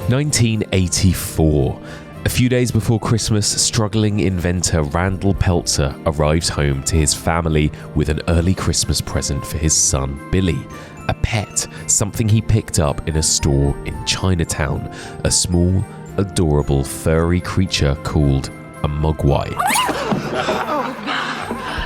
1984. A few days before Christmas, struggling inventor Randall Peltzer arrives home to his family with an early Christmas present for his son, Billy. A pet, something he picked up in a store in Chinatown. A small, adorable, furry creature called a mogwai.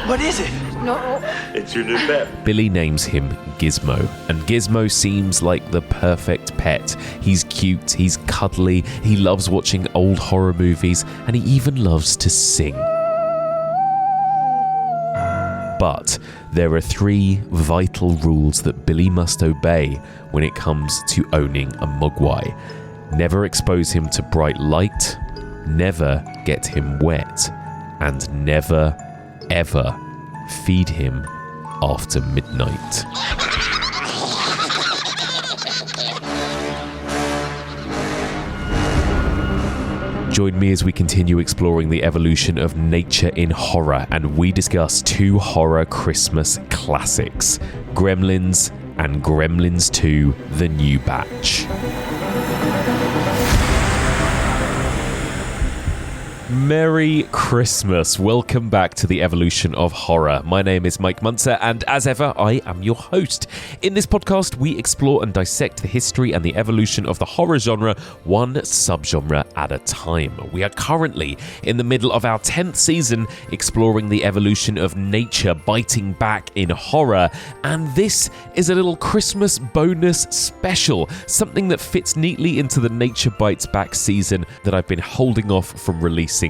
What is it? No. It's your new pet. Billy names him Gizmo, and Gizmo seems like the perfect pet. He's cute, he's cuddly, he loves watching old horror movies, and he even loves to sing. But there are 3 vital rules that Billy must obey when it comes to owning a mogwai. Never expose him to bright light, never get him wet, and never, ever feed him after midnight. Join me as we continue exploring the evolution of nature in horror, and we discuss 2 horror Christmas classics, Gremlins and Gremlins 2: The New Batch. Merry Christmas. Welcome back to the evolution of horror. My name is Mike Muncer, and as ever, I am your host. In this podcast, we explore and dissect the history and the evolution of the horror genre, one subgenre at a time. We are currently in the middle of our 10th season, exploring the evolution of nature biting back in horror, and this is a little Christmas bonus special, something that fits neatly into the Nature Bites Back season that I've been holding off from releasing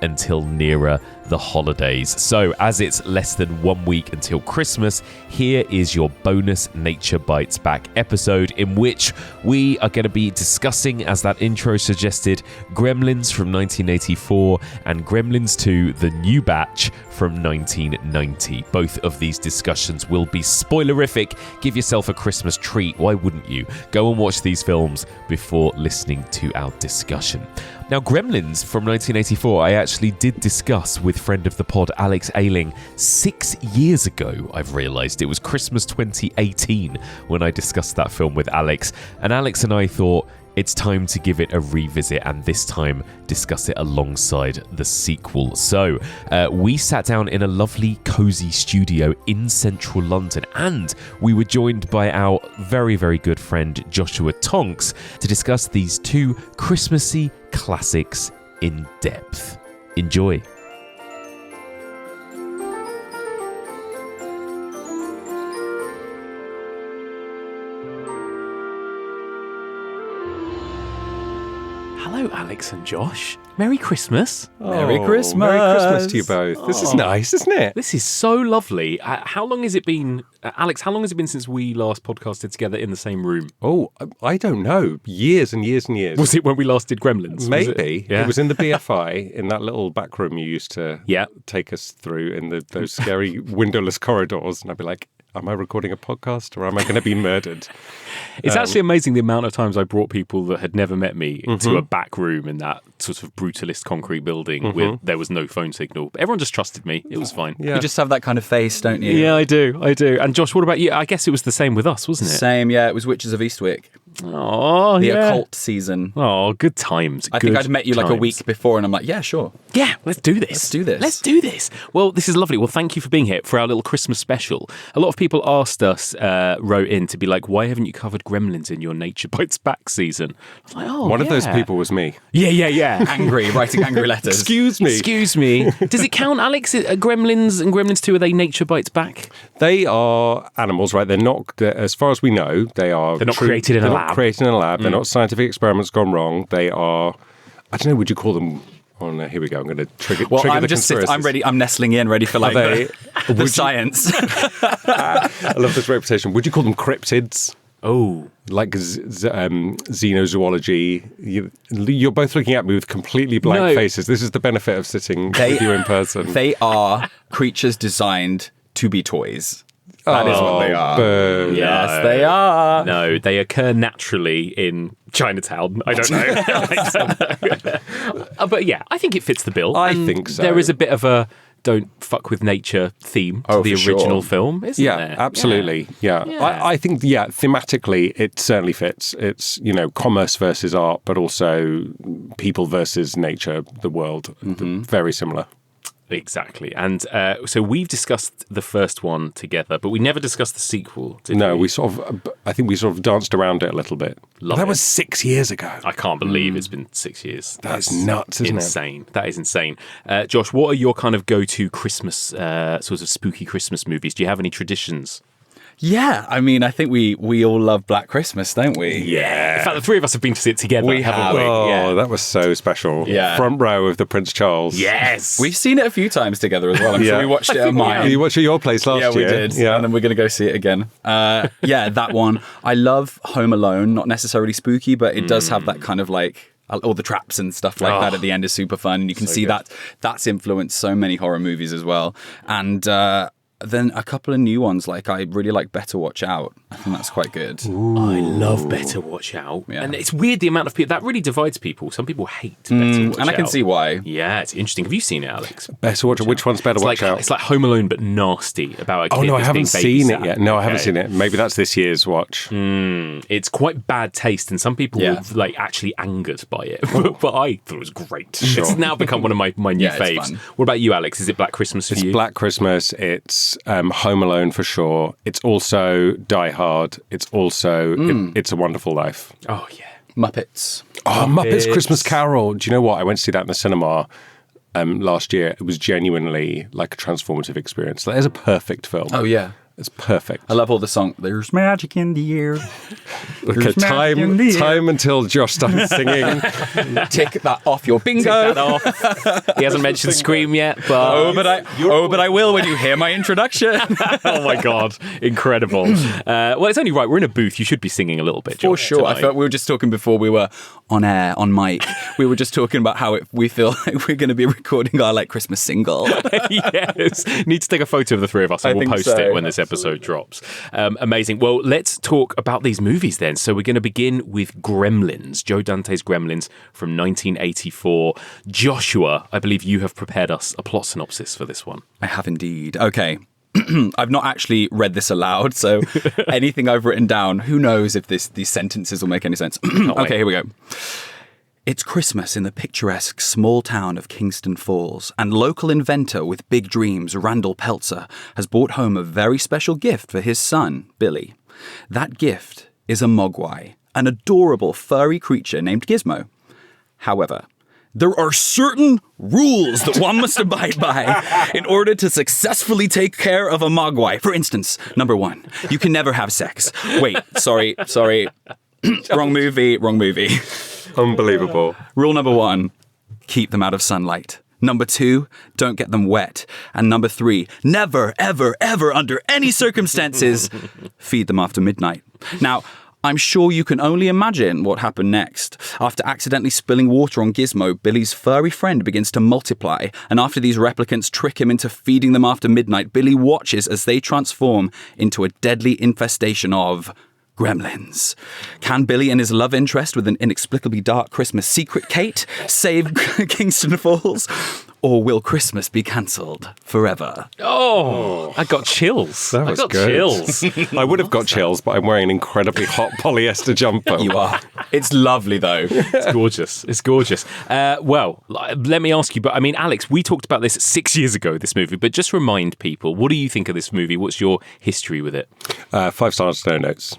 until nearer the holidays. So, as it's less than 1 week until Christmas, here is your bonus Nature Bites Back episode, in which we are going to be discussing, as that intro suggested, Gremlins from 1984 and Gremlins 2: The New Batch from 1990. Both of these discussions will be spoilerific. Give yourself a Christmas treat. Why wouldn't you? Go and watch these films before listening to our discussion. Now, Gremlins from 1984, I actually did discuss with friend of the pod, Alex Ayling, 6 years ago, I've realised. It was Christmas 2018 when I discussed that film with Alex. And Alex and I thought it's time to give it a revisit, and this time discuss it alongside the sequel. So we sat down in a lovely, cosy studio in central London, and we were joined by our very, very good friend Joshua Tonks to discuss these 2 Christmassy classics in depth. Enjoy. Hello, Alex and Josh. Merry Christmas. Merry Christmas. Merry Christmas to you both. This is nice, isn't it? This is so lovely. How long has it been, Alex, how long has it been since we last podcasted together in the same room? Oh, I don't know. Years and years and years. Was it when we last did Gremlins? Maybe. Yeah. It was in the BFI, in that little back room you used to take us through in those scary windowless corridors. And I'd be like, am I recording a podcast or am I going to be murdered? It's actually amazing the amount of times I brought people that had never met me into a back room in that sort of brutalist concrete building where there was no phone signal. But everyone just trusted me. It was fine. Yeah. You just have that kind of face, don't you? Yeah, I do. And Josh, what about you? I guess it was the same with us, wasn't it? Same, yeah. It was Witches of Eastwick. Oh, the occult season. Oh, good times. I think I'd met you like a week before, and I'm like, yeah, sure. Yeah, let's do this. Well, this is lovely. Well, thank you for being here for our little Christmas special. A lot of people asked us, wrote in to be like, why haven't you covered Gremlins in your Nature Bites Back season? I was like, One of those people was me. Yeah. Angry, writing angry letters. Excuse me. Does it count, Alex? Gremlins and Gremlins 2, are they Nature Bites Back? They are animals, right? They're not, as far as we know, they're not created in a lab. They're not scientific experiments gone wrong. They are, I don't know, would you call them... Oh no, here we go. I'm going to trigger the conspiracies. I'm ready. I'm nestling in, ready for the science. I love this reputation. Would you call them cryptids? Oh. Like xenozoology. You're both looking at me with completely blank faces. This is the benefit of sitting with you in person. They are creatures designed to be toys. That is what they are. Boo. Yes, they are. No, they occur naturally in Chinatown. I don't know. But yeah, I think it fits the bill. I think so. There is a bit of a don't fuck with nature theme to Oh, the for original sure. film, isn't there? Absolutely. Yeah. I think, thematically, it certainly fits. It's, commerce versus art, but also people versus nature, the world. Very similar. Exactly. And so we've discussed the first one together, but we never discussed the sequel, did No, we? I think we sort of danced around it a little bit. Love that it. was 6 years ago. I can't believe it's been 6 years. That's nuts, isn't it? insane. That is insane. Josh, what are your kind of go-to Christmas, sort of spooky Christmas movies? Do you have any traditions? Yeah, I mean, I think we all love Black Christmas, don't we? Yeah. In fact, the three of us have been to see it together, We haven't have. we? Oh, Yeah. that was so special. Yeah. Front row of the Prince Charles. Yes. We've seen it a few times together as well. I'm Yeah. sure we watched it at mine. You watched at your place last Yeah, year. we did. Yeah. And then we're going to go see it again. Yeah, that one. I love Home Alone. Not necessarily spooky, but it does have that kind of like all the traps and stuff like that at the end is super fun. And you can see that's influenced so many horror movies as well. And then a couple of new ones, like I really like Better Watch Out. I think that's quite good. I love Better Watch Out. Yeah. And it's weird the amount of people, that really divides people. Some people hate Better Watch Out. And I can see why. Yeah, it's interesting. Have you seen it, Alex? Better watch. Which one's better? Watch out. It's like Home Alone, but nasty about a kid Oh no, I that's haven't being seen it babysat. yet. No, I haven't Okay. seen it. Maybe that's this year's watch. It's quite bad taste, and some people Yeah. were like actually angered by it. but I thought it was great. It's now become one of my new Yeah, it's faves. fun. What about you, Alex? Is it Black Christmas for It's you? Black Christmas. It's Home Alone for sure. It's also Die Hard. It's also It's a Wonderful Life. Oh yeah. Muppets. Oh, Muppets Christmas Carol. Do you know what? I went to see that in the cinema last year. It was genuinely like a transformative experience. That is a perfect film. Oh, yeah. It's perfect. I love all the song. There's magic in the air. Okay, There's magic in the air. time until Josh started singing. Tick that off your bingo. He hasn't mentioned Scream yet, but but I will when you hear my introduction. oh my god, incredible! Well, it's only right. We're in a booth. You should be singing a little bit, For Josh, sure. I tonight. felt we were just talking before we were on air, on mic. We were just talking about how we feel like we're going to be recording our like Christmas single. Yes. Need to take a photo of the three of us and I we'll think post so. it when this episode drops. Amazing. Well, let's talk about these movies then. So we're going to begin with Gremlins, Joe Dante's Gremlins from 1984. Joshua, I believe you have prepared us a plot synopsis for this one. I have indeed. Okay. I've not actually read this aloud, so anything I've written down, who knows if these sentences will make any sense. Okay, here we go. It's Christmas in the picturesque small town of Kingston Falls, and local inventor with big dreams, Randall Peltzer, has brought home a very special gift for his son, Billy. That gift is a mogwai, an adorable furry creature named Gizmo. However, there are certain rules that one must abide by in order to successfully take care of a mogwai. For instance, number 1, you can never have sex. Wait, sorry. Wrong movie. Unbelievable. Rule number 1, keep them out of sunlight. Number 2, don't get them wet. And number 3, never, ever, ever, under any circumstances, feed them after midnight. Now, I'm sure you can only imagine what happened next. After accidentally spilling water on Gizmo, Billy's furry friend begins to multiply, and after these replicants trick him into feeding them after midnight, Billy watches as they transform into a deadly infestation of Gremlins. Can Billy and his love interest with an inexplicably dark Christmas secret, Kate, save Kingston Falls? Or will Christmas be cancelled forever? Oh, I got chills. That was I got good. chills. I would have got chills, but I'm wearing an incredibly hot polyester jumper. You are. It's lovely, though. It's gorgeous. It's gorgeous. Well, let me ask you, but I mean, Alex, we talked about this 6 years ago, this movie, but just remind people, what do you think of this movie? What's your history with it? 5 stars, no notes.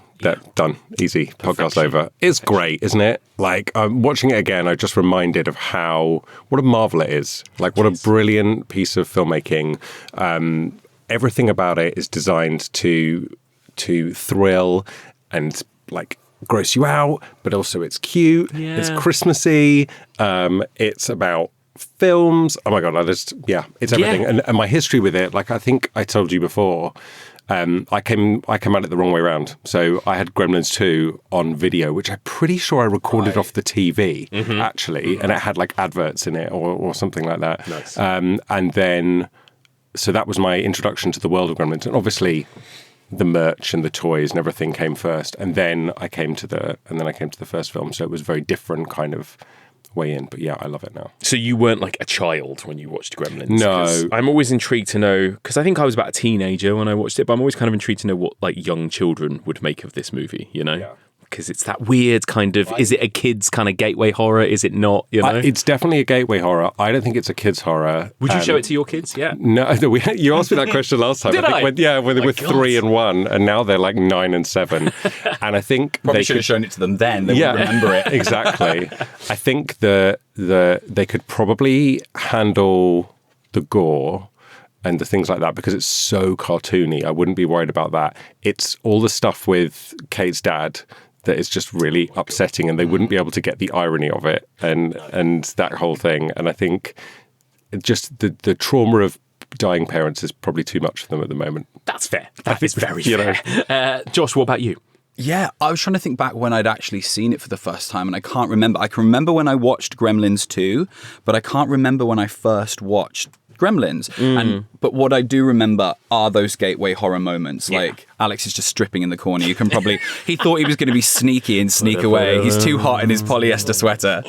Done. Easy. Podcast over. It's great, isn't it? Like, I'm watching it again, I'm just reminded of what a marvel it is. Like, what a brilliant piece of filmmaking. Everything about it is designed to thrill and, like, gross you out, but also it's cute. Yeah. It's Christmassy. It's about films. Oh my God, it's everything. Yeah. And my history with it, like I think I told you before, I came at it the wrong way around. So I had Gremlins 2 on video, which I'm pretty sure I recorded off the TV, actually, and it had like adverts in it or something like that. Nice. And then, so that was my introduction to the world of Gremlins. And obviously the merch and the toys and everything came first. And then I came to the first film. So it was a very different kind of way in. But yeah, I love it now. So you weren't like a child when you watched Gremlins? No. 'Cause I'm always intrigued to know, because I think I was about a teenager when I watched it, but I'm always kind of intrigued to know what like young children would make of this movie, you know? Yeah. Because it's that weird kind of, is it a kid's kind of gateway horror? Is it not, you know? It's definitely a gateway horror. I don't think it's a kid's horror. Would you show it to your kids? Yeah. No, you asked me that question last time. Did I? When they were God. 3 and 1, and now they're like 9 and 7. And I think Probably they should could have shown it to them then. They would remember it. Exactly. I think they could probably handle the gore and the things like that because it's so cartoony. I wouldn't be worried about that. It's all the stuff with Kate's dad that is just really upsetting, and they wouldn't be able to get the irony of it and that whole thing. And I think just the trauma of dying parents is probably too much for them at the moment. That's fair. That is very fair. Josh, what about you? Yeah, I was trying to think back when I'd actually seen it for the first time, and I can't remember. I can remember when I watched Gremlins 2, but I can't remember when I first watched Gremlins. But what I do remember are those gateway horror moments. Like Alex is just stripping in the corner. You can probably he thought he was going to be sneaky and sneak away. He's too hot in his polyester sweater.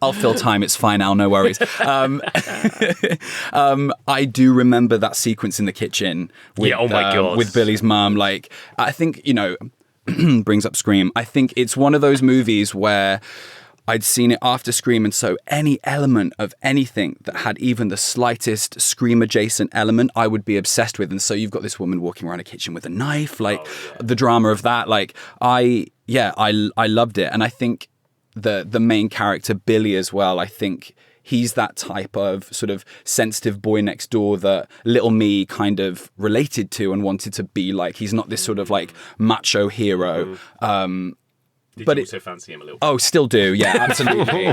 I'll fill time. It's fine, Al. No worries. I do remember that sequence in the kitchen with, oh my God. with Billy's mum. Like, I think, brings up Scream. I think it's one of those movies where I'd seen it after Scream, and so any element of anything that had even the slightest Scream-adjacent element, I would be obsessed with. And so you've got this woman walking around a kitchen with a knife, like the drama of that. Like, I loved it. And I think the main character, Billy, as well, I think he's that type of sort of sensitive boy next door that little me kind of related to and wanted to be like. He's not this sort of like macho hero. Did you also fancy him a little bit? Oh, still do. Yeah, absolutely.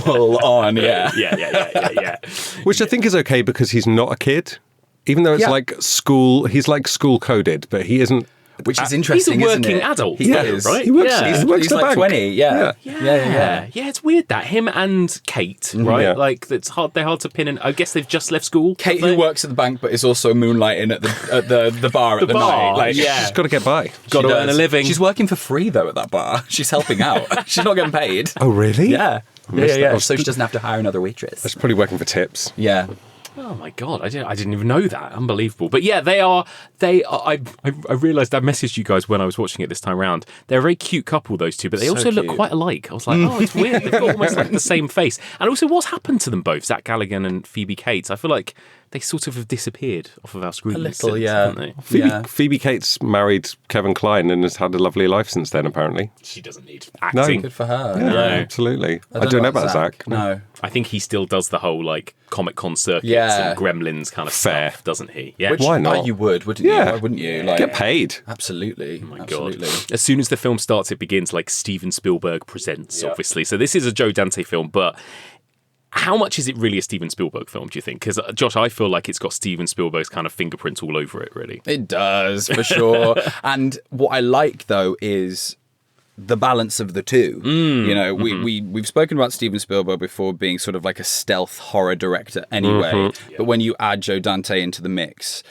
Full on, yeah. Yeah. Which I think is okay because he's not a kid. Even though it's like school, he's like school coded, but he isn't. Which is interesting, He's a isn't working it? adult, He though, is. right? He works, Yeah. he works He's the like bank. 20, yeah. Yeah. It's weird that him and Kate, right? Yeah. Like they're hard to pin in. I guess they've just left school. Kate, have they? who works at the bank but is also moonlighting at the bar at the bar, night. Like, yeah. She's got to get by. got to she earn a does. living. She's working for free, though, at that bar. She's helping out. She's not getting paid. Oh, really? Yeah. missed that. I was- So she doesn't have to hire another waitress. She's probably working for tips. Yeah. Oh my God, I didn't even know that. Unbelievable. But yeah, they are. I realised I messaged you guys when I was watching it this time round. They're a very cute couple, those two, but they So also look cute. quite alike. I was like, oh, it's weird. They've got almost like the same face. And also, what's happened to them both, Zach Galligan and Phoebe Cates? I feel like they sort of have disappeared off of our screen. A little, since, yeah. haven't they? Yeah. Phoebe Cates married Kevin Kline and has had a lovely life since then, apparently. She doesn't need acting. Good for her. Yeah, absolutely. I don't know about Zach. No. I think he still does the whole like Comic Con circuits Yeah. and Gremlins kind of Fair. stuff, doesn't he? Yeah. Which, Why not? You would, wouldn't you? Yeah. Why wouldn't you? Like, Get paid. Absolutely. My absolutely. God. As soon as the film starts, it begins like Steven Spielberg presents, obviously. So this is a Joe Dante film, but how much is it really a Steven Spielberg film, do you think? Because, Josh, I feel like it's got Steven Spielberg's kind of fingerprints all over it, really. It does, for sure. And what I like, though, is the balance of the two. You know, we've spoken about Steven Spielberg before being sort of like a stealth horror director anyway. But when you add Joe Dante into the mix,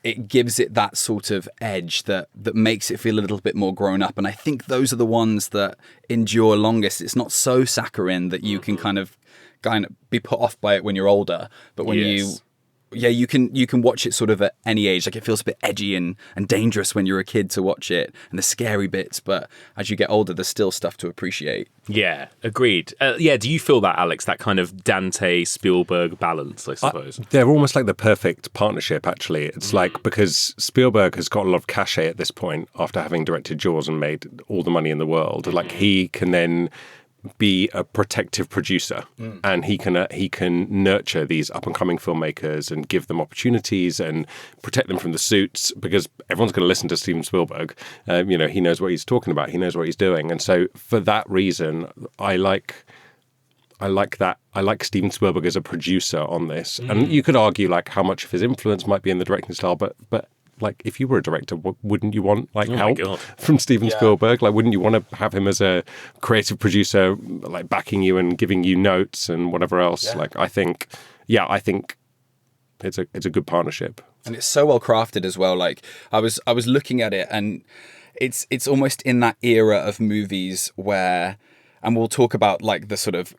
it gives it that sort of edge that makes it feel a little bit more grown up. And I think those are the ones that endure longest. It's not so saccharine that you can kind of be put off by it when you're older. But when you can watch it sort of at any age. Like, it feels a bit edgy and dangerous when you're a kid to watch it, and the scary bits. But as you get older, there's still stuff to appreciate. Yeah, agreed. Do you feel that, Alex, that kind of Dante-Spielberg balance, I suppose? They're almost like the perfect partnership, actually. It's like, because Spielberg has got a lot of cachet at this point after having directed Jaws and made all the money in the world. Like, he can then be a protective producer, and he can nurture these up and coming filmmakers and give them opportunities and protect them from the suits, because everyone's going to listen to Steven Spielberg. He knows what he's talking about. He knows what he's doing. And so for that reason, I like that. I like Steven Spielberg as a producer on this. And you could argue like how much of his influence might be in the directing style, but like, if you were a director, wouldn't you want like help from Steven Spielberg? Like, wouldn't you want to have him as a creative producer, like backing you and giving you notes and whatever else? Yeah. Like, I think it's a good partnership, and it's so well crafted as well. Like, I was looking at it, and it's almost in that era of movies where and we'll talk about like the sort of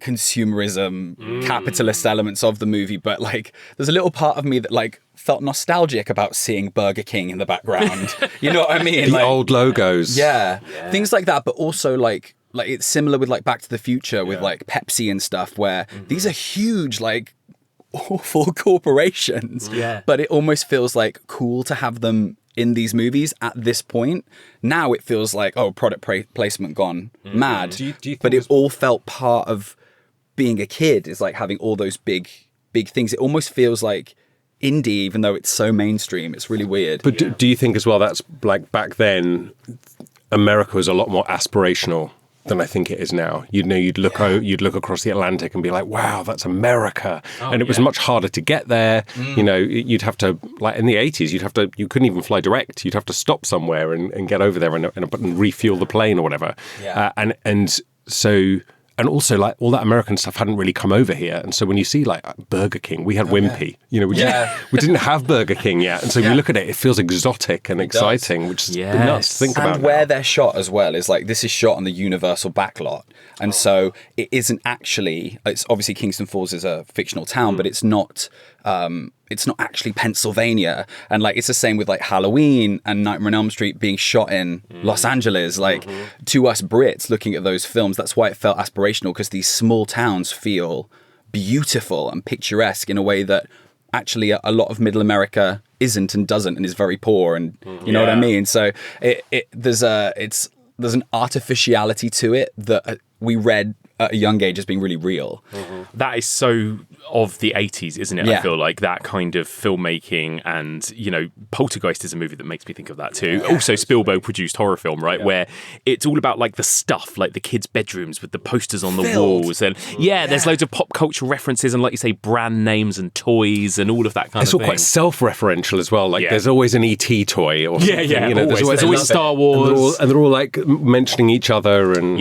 consumerism, capitalist elements of the movie, but like there's a little part of me that like felt nostalgic about seeing Burger King in the background. You know what I mean? The Like, old logos. yeah, things like that, but also like it's similar with like Back to the Future with like Pepsi and stuff, where these are huge like awful corporations, but it almost feels like cool to have them in these movies at this point. Now it feels like, oh, product placement gone mad. Do you think but it all felt part of being a kid, is like having all those big things. It almost feels like indie, even though it's so mainstream. It's really weird. But do you think as well that's like back then, America was a lot more aspirational than I think it is now? You'd look across the Atlantic and be like, wow, that's America. And it was much harder to get there. You'd have to, like in the 80s, you couldn't even fly direct. You'd have to stop somewhere and get over there and refuel the plane or whatever. And also, like, all that American stuff hadn't really come over here. And so when you see, like, Burger King, we had Wimpy. We didn't have Burger King yet. And so when you look at it, it feels exotic and exciting, which is nuts to think about. And where they're shot as well is, like, this is shot on the Universal backlot. And so it isn't actually... It's obviously Kingston Falls is a fictional town, but it's not... It's not actually Pennsylvania. And like, it's the same with like Halloween and Nightmare on Elm Street being shot in Los Angeles. Like to us Brits looking at those films, that's why it felt aspirational, because these small towns feel beautiful and picturesque in a way that actually a lot of middle America isn't and doesn't, and is very poor. And you know what I mean? So there's an artificiality to it that we read at a young age as being really real. That is so of the 80s, isn't it? Yeah. I feel like that kind of filmmaking, and Poltergeist is a movie that makes me think of that too. Also Spielberg produced horror film, right? Where it's all about like the stuff, like the kids' bedrooms with the posters on the walls, and there's loads of pop culture references and, like you say, brand names and toys and all of that kind it's of all thing. quite self-referential as well. Like there's always an ET toy or something. There's always Star Wars. And they're all like mentioning each other. And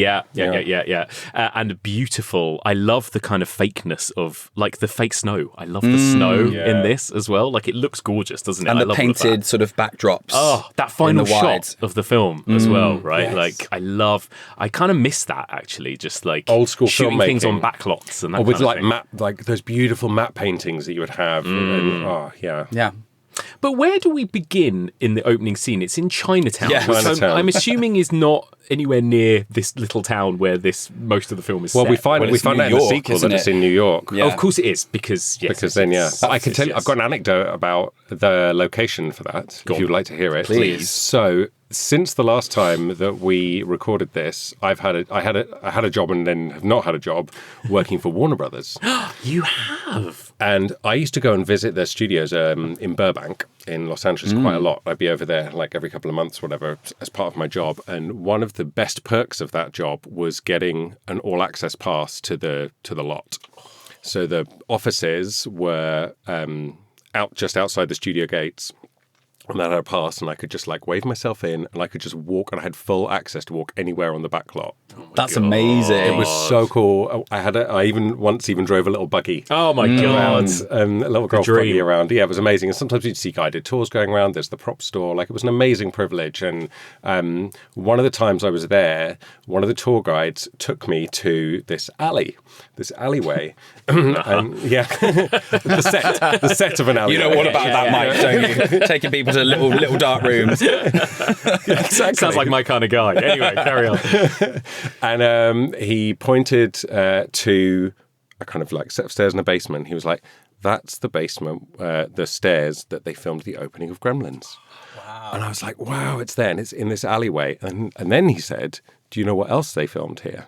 and beautiful. I love the kind of fakeness of like the fake snow. I love the snow in this as well. Like it looks gorgeous, doesn't it? And I the love painted sort of backdrops. Oh, that final in the wide. shot of the film as well, right? Like I kind of miss that actually, just like old school shooting filmmaking. things on backlots and that with kind of like thing. map, like those beautiful matte paintings that you would have. Yeah. But where do we begin in the opening scene? It's in Chinatown, Yeah. which Chinatown. I'm assuming is not anywhere near this little town where most of the film is set. We find it's out New in the York, sequel isn't that it's it? in New York. Yeah. Oh, of course it is, because But I can tell you, I've got an anecdote about the location for that, if you'd like to hear it. Please. So, since the last time that we recorded this, I had a job and then have not had a job working for Warner Brothers. You have. And I used to go and visit their studios in Burbank in Los Angeles quite a lot. I'd be over there like every couple of months, whatever, as part of my job. And one of the best perks of that job was getting an all-access pass to the lot. So the offices were just outside the studio gates. And then I had a pass, and I could just like wave myself in, and I could just walk, and I had full access to walk anywhere on the back lot. That's amazing. It was so cool. I even once drove a little buggy. Oh my god! A little golf dream. buggy around. Yeah, it was amazing. And sometimes you'd see guided tours going around. There's the prop store. Like, it was an amazing privilege. And one of the times I was there, one of the tour guides took me to this alleyway. And, the set of an alleyway. You know what about that, Mike, don't you? Taking people to little dark rooms. Exactly. Sounds like my kind of guy. Anyway, carry on. And he pointed to a kind of like set of stairs in the basement. He was like, "That's the basement, the stairs that they filmed the opening of Gremlins." Wow. And I was like, "Wow, it's there, and it's in this alleyway." And then he said, "Do you know what else they filmed here?"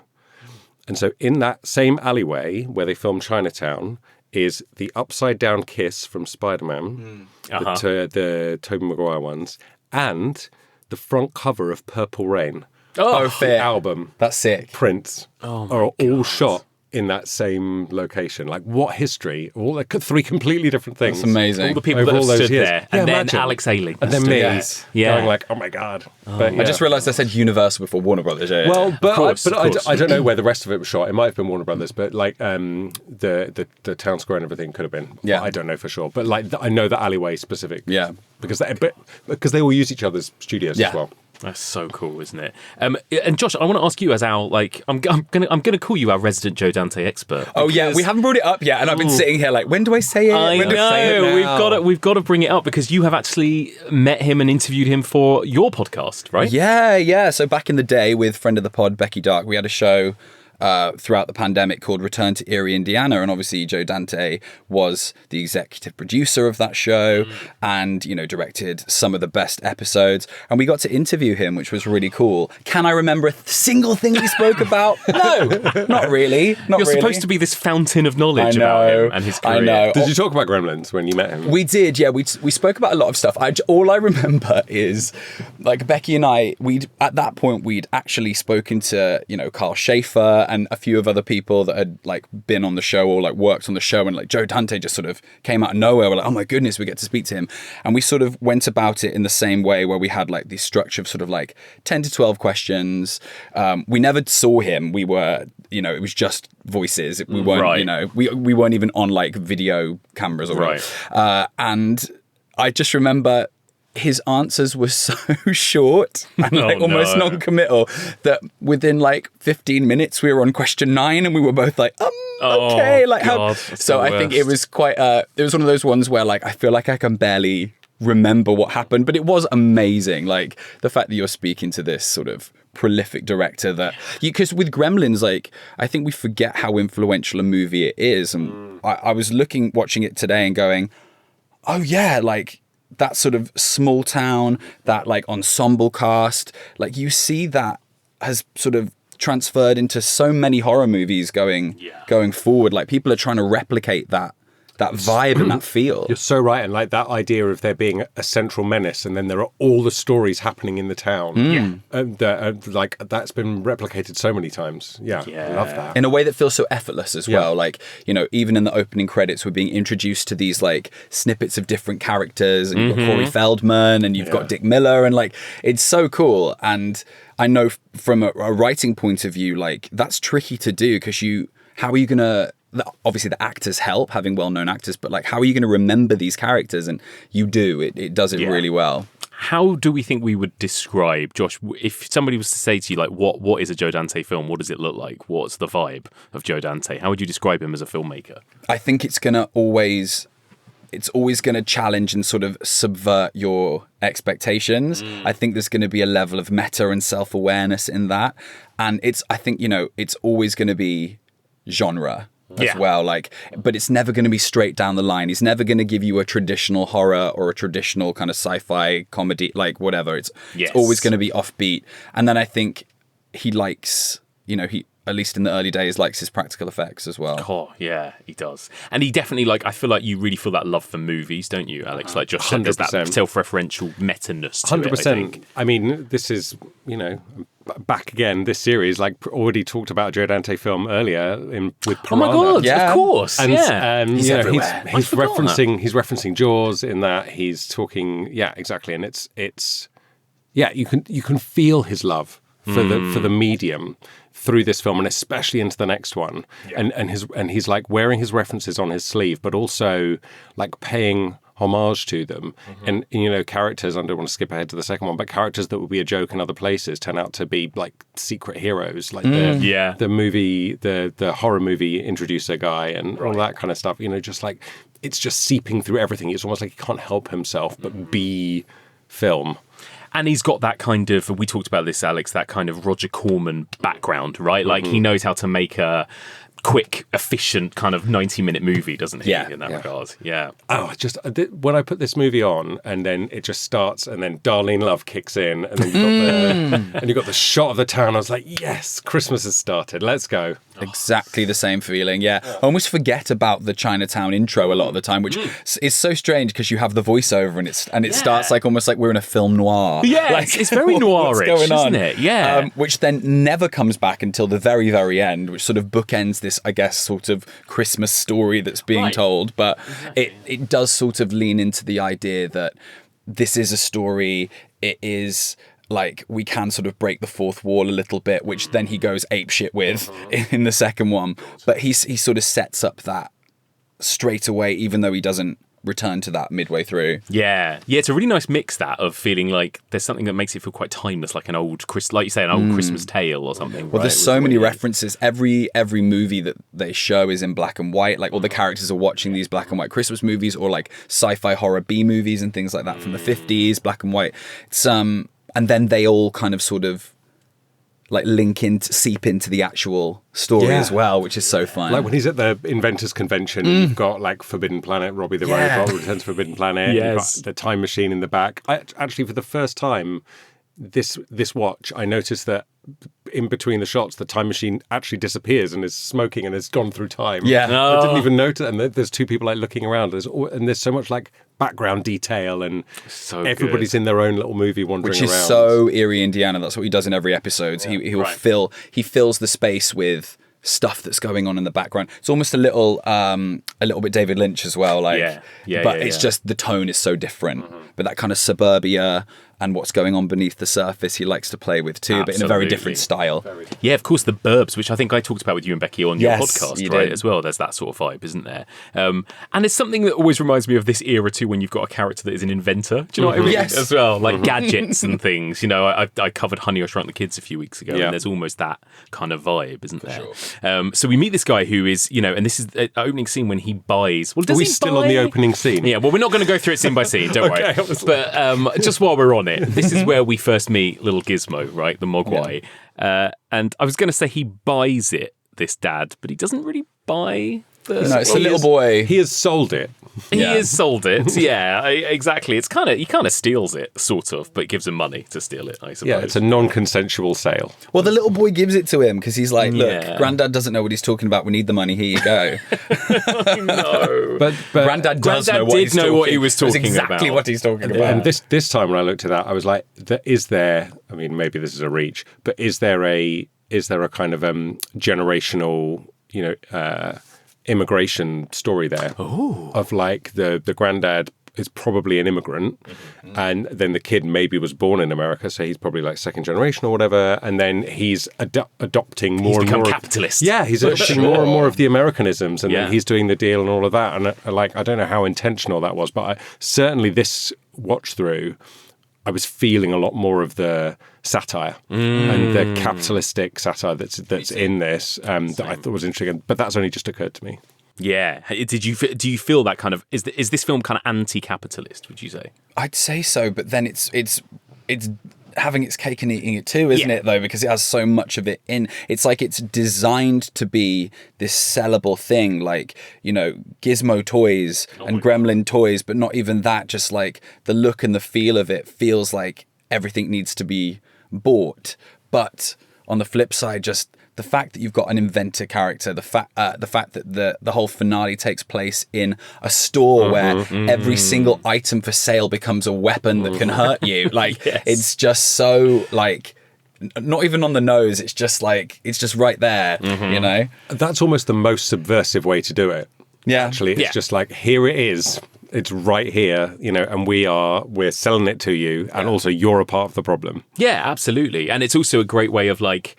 And so in that same alleyway where they filmed Chinatown is the upside down kiss from Spider-Man, the Tobey Maguire ones, and the front cover of Purple Rain. Oh, fair. Album. That's sick. Prints are all shot in that same location. Like, what history? All like three completely different things. That's amazing. All the people Over that all have those stood years. there, Yeah, and then imagine. Alex Ayling, And then me, Yeah. going like, "Oh my god!" But I just realised I said Universal before Warner Brothers. Yeah. well, but course, of course. I don't know where the rest of it was shot. It might have been Warner Brothers, but like the town square and everything could have been. Yeah. I don't know for sure, but like I know the alleyway specific. Yeah. because they all use each other's studios as well. That's so cool, isn't it? And Josh, I want to ask you as our I'm gonna call you our resident Joe Dante expert. Oh yeah, we haven't brought it up yet, and I've been sitting here like, when do I say it? I When do I say it know now? we've got to bring it up because you have actually met him and interviewed him for your podcast, right? Yeah. So back in the day with friend of the pod, Becky Dark, we had a show throughout the pandemic called Return to Erie, Indiana. And obviously Joe Dante was the executive producer of that show and, directed some of the best episodes. And we got to interview him, which was really cool. Can I remember a single thing he spoke about? No, not really. You're supposed to be this fountain of knowledge about him and his career. I know. Did you talk about Gremlins when you met him? We did, yeah. We spoke about a lot of stuff. All I remember is, like, Becky and I, at that point, we'd actually spoken to, Carl Schaefer and a few of other people that had, like, been on the show or, like, worked on the show. And, like, Joe Dante just sort of came out of nowhere. We're like, oh, my goodness, we get to speak to him. And we sort of went about it in the same way where we had, like, the structure of sort of, like, 10 to 12 questions. We never saw him. We were, it was just voices. We weren't, Right. we weren't even on, like, video cameras or whatever. And I just remember his answers were so short and almost non-committal that within like 15 minutes we were on question 9 and we were both like, okay. So I think it was it was one of those ones where like I feel like I can barely remember what happened, but it was amazing. Like the fact that you're speaking to this sort of prolific director that because with Gremlins, like I think we forget how influential a movie it is. And I was watching it today and going, oh yeah, like that sort of small town, that like ensemble cast, like you see that has sort of transferred into so many horror movies going forward. Like people are trying to replicate that vibe and that feel. You're so right. And like that idea of there being a central menace and then there are all the stories happening in the town. Like that's been replicated so many times. Yeah. I love that. In a way that feels so effortless as well. Like, even in the opening credits, we're being introduced to these like snippets of different characters and you've got Corey Feldman and you've got Dick Miller and like, it's so cool. And I know from a writing point of view, like that's tricky to do because how are you going to, obviously the actors help, having well-known actors, but like how are you going to remember these characters? And you do, it does it really well. How do we think we would describe, Josh, if somebody was to say to you like what is a Joe Dante film, what does it look like, what's the vibe of Joe Dante, how would you describe him as a filmmaker? I think it's always going to challenge and sort of subvert your expectations. I think there's going to be a level of meta and self-awareness in that, and I think it's always going to be genre as well, like, but it's never going to be straight down the line. He's never going to give you a traditional horror or a traditional kind of sci-fi comedy, like whatever. It's always going to be offbeat. And then I think he likes, he at least in the early days likes his practical effects as well. Oh yeah, he does. And he definitely I feel like you really feel that love for movies, don't you, Alex? Like Josh said, there's that self-referential meta-ness to 100%. it, I mean, this is, back again, this series, like already talked about a Joe Dante film earlier with Piranha. Oh my God, of course. And he's everywhere. He's referencing Jaws in that. He's talking, exactly. And it's you can feel his love for the medium through this film and especially into the next one. And he's like wearing his references on his sleeve, but also like paying homage to them. And characters, I don't want to skip ahead to the second one, but characters that would be a joke in other places turn out to be like secret heroes, like the movie, the horror movie introducer guy and all that kind of stuff. Just like it's just seeping through everything. It's almost like he can't help himself but be film. And he's got that kind of, we talked about this, Alex, that kind of Roger Corman background, right? Like he knows how to make a quick, efficient kind of 90-minute movie, doesn't he? In that regard. Yeah. Oh, when I put this movie on and then it just starts and then Darlene Love kicks in and then you got the shot of the town. I was like, yes, Christmas has started. Let's go. Exactly the same feeling, I almost forget about the Chinatown intro a lot of the time, which is so strange because you have the voiceover and it starts like almost like we're in a film noir. Yeah, like, it's very noirish, isn't it? Yeah. Which then never comes back until the very, very end, which sort of bookends this, I guess, sort of Christmas story that's being told. But it does sort of lean into the idea that this is a story, it is... like we can sort of break the fourth wall a little bit, which then he goes apeshit with in the second one. But he sort of sets up that straight away, even though he doesn't return to that midway through. Yeah, it's a really nice mix that of feeling like there's something that makes it feel quite timeless, like an old like you say, an old Christmas tale or something. Well, there's so many references. Every movie that they show is in black and white. Like all the characters are watching these black and white Christmas movies or like sci-fi horror B movies and things like that from the 50s, black and white. It's and then they all kind of sort of like seep into the actual story as well, which is so fun. Like when he's at the Inventors Convention, you've got like Forbidden Planet, Robbie the Robot returns to Forbidden Planet. Yes. You've got the time machine in the back. I actually, for the first time this watch, I noticed that in between the shots, the time machine actually disappears and is smoking and has gone through time. Yeah. I didn't even notice. And there's two people like looking around. There's so much like background detail and everybody's in their own little movie wandering around. Which is so eerie Indiana. That's what he does in every episode. Yeah. He fills the space with stuff that's going on in the background. It's almost a little bit David Lynch as well. But it's just the tone is so different. Mm-hmm. But that kind of suburbia and what's going on beneath the surface he likes to play with too, but in a very different style. Yeah, of course, the Burbs, which I think I talked about with you and Becky on your podcast, right, as well. There's that sort of vibe, isn't there? And it's something that always reminds me of this era too, when you've got a character that is an inventor. Do you know what I mean? Yes. As well, like gadgets and things. You know, I covered Honey, I Shrunk the Kids a few weeks ago, and there's almost that kind of vibe, isn't there? Sure. So we meet this guy who is, you know, and this is the opening scene when he buys. Well, are we still on the opening scene? Yeah, well, we're not going to go through it scene by scene, don't worry. But just while we're on it, this is where we first meet little Gizmo, right, the Mogwai. Yeah. And I was going to say he buys it, this dad, but he doesn't really buy the... No, it's a little boy. He has sold it. He has sold it, yeah, exactly. He kind of steals it, sort of, but gives him money to steal it, I suppose. Yeah, it's a non-consensual sale. Well, the little boy gives it to him because he's like, look, Granddad doesn't know what he's talking about. We need the money. Here you go. No. But Granddad did know what he was talking about. Exactly what he's talking about. And this time when I looked at that, I was like, is there, I mean, maybe this is a reach, but is there a kind of generational, you know, immigration story there of like the granddad is probably an immigrant and then the kid maybe was born in America, so he's probably like second generation or whatever, and then he's adopting more and more capitalist. He's adopting more and more of the Americanisms, and then he's doing the deal and all of that, and like I don't know how intentional that was, but certainly this watch through I was feeling a lot more of the satire and the capitalistic satire that's in this that I thought was interesting, but that's only just occurred to me. Yeah. Do you feel that kind of is this film kind of anti-capitalist? Would you say? I'd say so, but then it's having its cake and eating it too, isn't it? Though, because it has so much of it in. It's like it's designed to be this sellable thing, like, you know, Gizmo toys and Gremlin toys, but not even that. Just like the look and the feel of it feels like everything needs to be bought. But on the flip side, just the fact that you've got an inventor character, the fact that the whole finale takes place in a store where every single item for sale becomes a weapon that can hurt you. Like, it's just so, like, not even on the nose. It's just like, it's just right there, you know? That's almost the most subversive way to do it. Yeah. Actually, it's just like, here it is. It's right here, you know, and we're selling it to you, and also you're a part of the problem. Yeah, absolutely. And it's also a great way of like,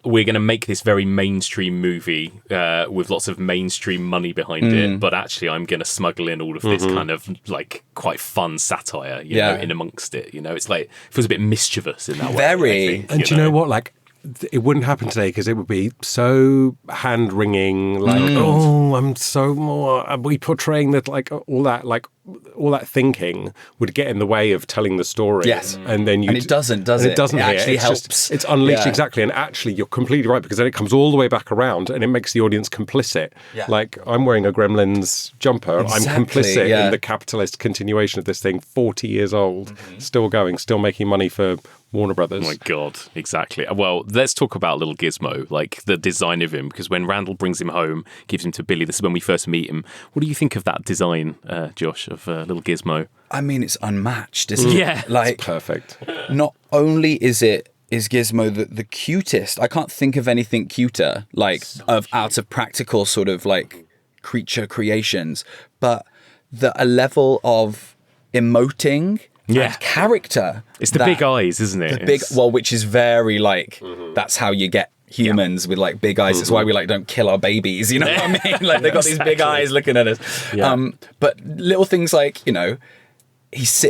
we're going to make this very mainstream movie with lots of mainstream money behind it, but actually I'm going to smuggle in all of this kind of like quite fun satire, you know, in amongst it. You know, it's like, it feels a bit mischievous in that way. Very. I think, and do you know what? Like, it wouldn't happen today because it would be so hand-wringing, like, I'm so more... Are we portraying that, like, all that thinking would get in the way of telling the story. Yes. And then it doesn't, does it? It doesn't. It actually helps. Just, it's unleashed, exactly. And actually, you're completely right, because then it comes all the way back around and it makes the audience complicit. Yeah. Like, I'm wearing a Gremlins jumper. Exactly, I'm complicit in the capitalist continuation of this thing, 40 years old, still going, still making money for Warner Brothers. Oh my God, exactly. Well, let's talk about little Gizmo, like the design of him, because when Randall brings him home, gives him to Billy, this is when we first meet him. What do you think of that design, Josh, of little Gizmo? I mean, it's unmatched, isn't it? Yeah. Like, it's perfect. Not only is Gizmo the cutest, I can't think of anything cuter, like, out of practical sort of like creature creations, but a level of emoting and character. It's the big eyes, isn't it? Which is very like, that's how you get humans with like big eyes. That's why we like don't kill our babies. You know what I mean? Like they've got these big eyes looking at us. Yeah. But little things like, he's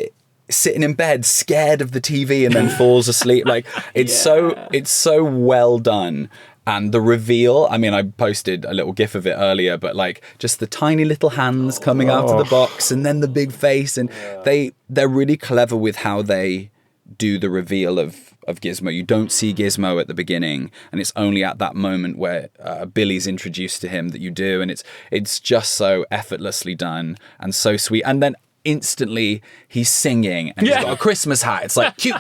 sitting in bed, scared of the TV, and then falls asleep. Like it's so well done. And the reveal, I mean, I posted a little gif of it earlier, but like just the tiny little hands coming out of the box and then the big face. And they're really clever with how they do the reveal of Gizmo. You don't see Gizmo at the beginning, and it's only at that moment where Billy's introduced to him that you do. And it's just so effortlessly done and so sweet. And then instantly he's singing and he's got a Christmas hat. It's like cute,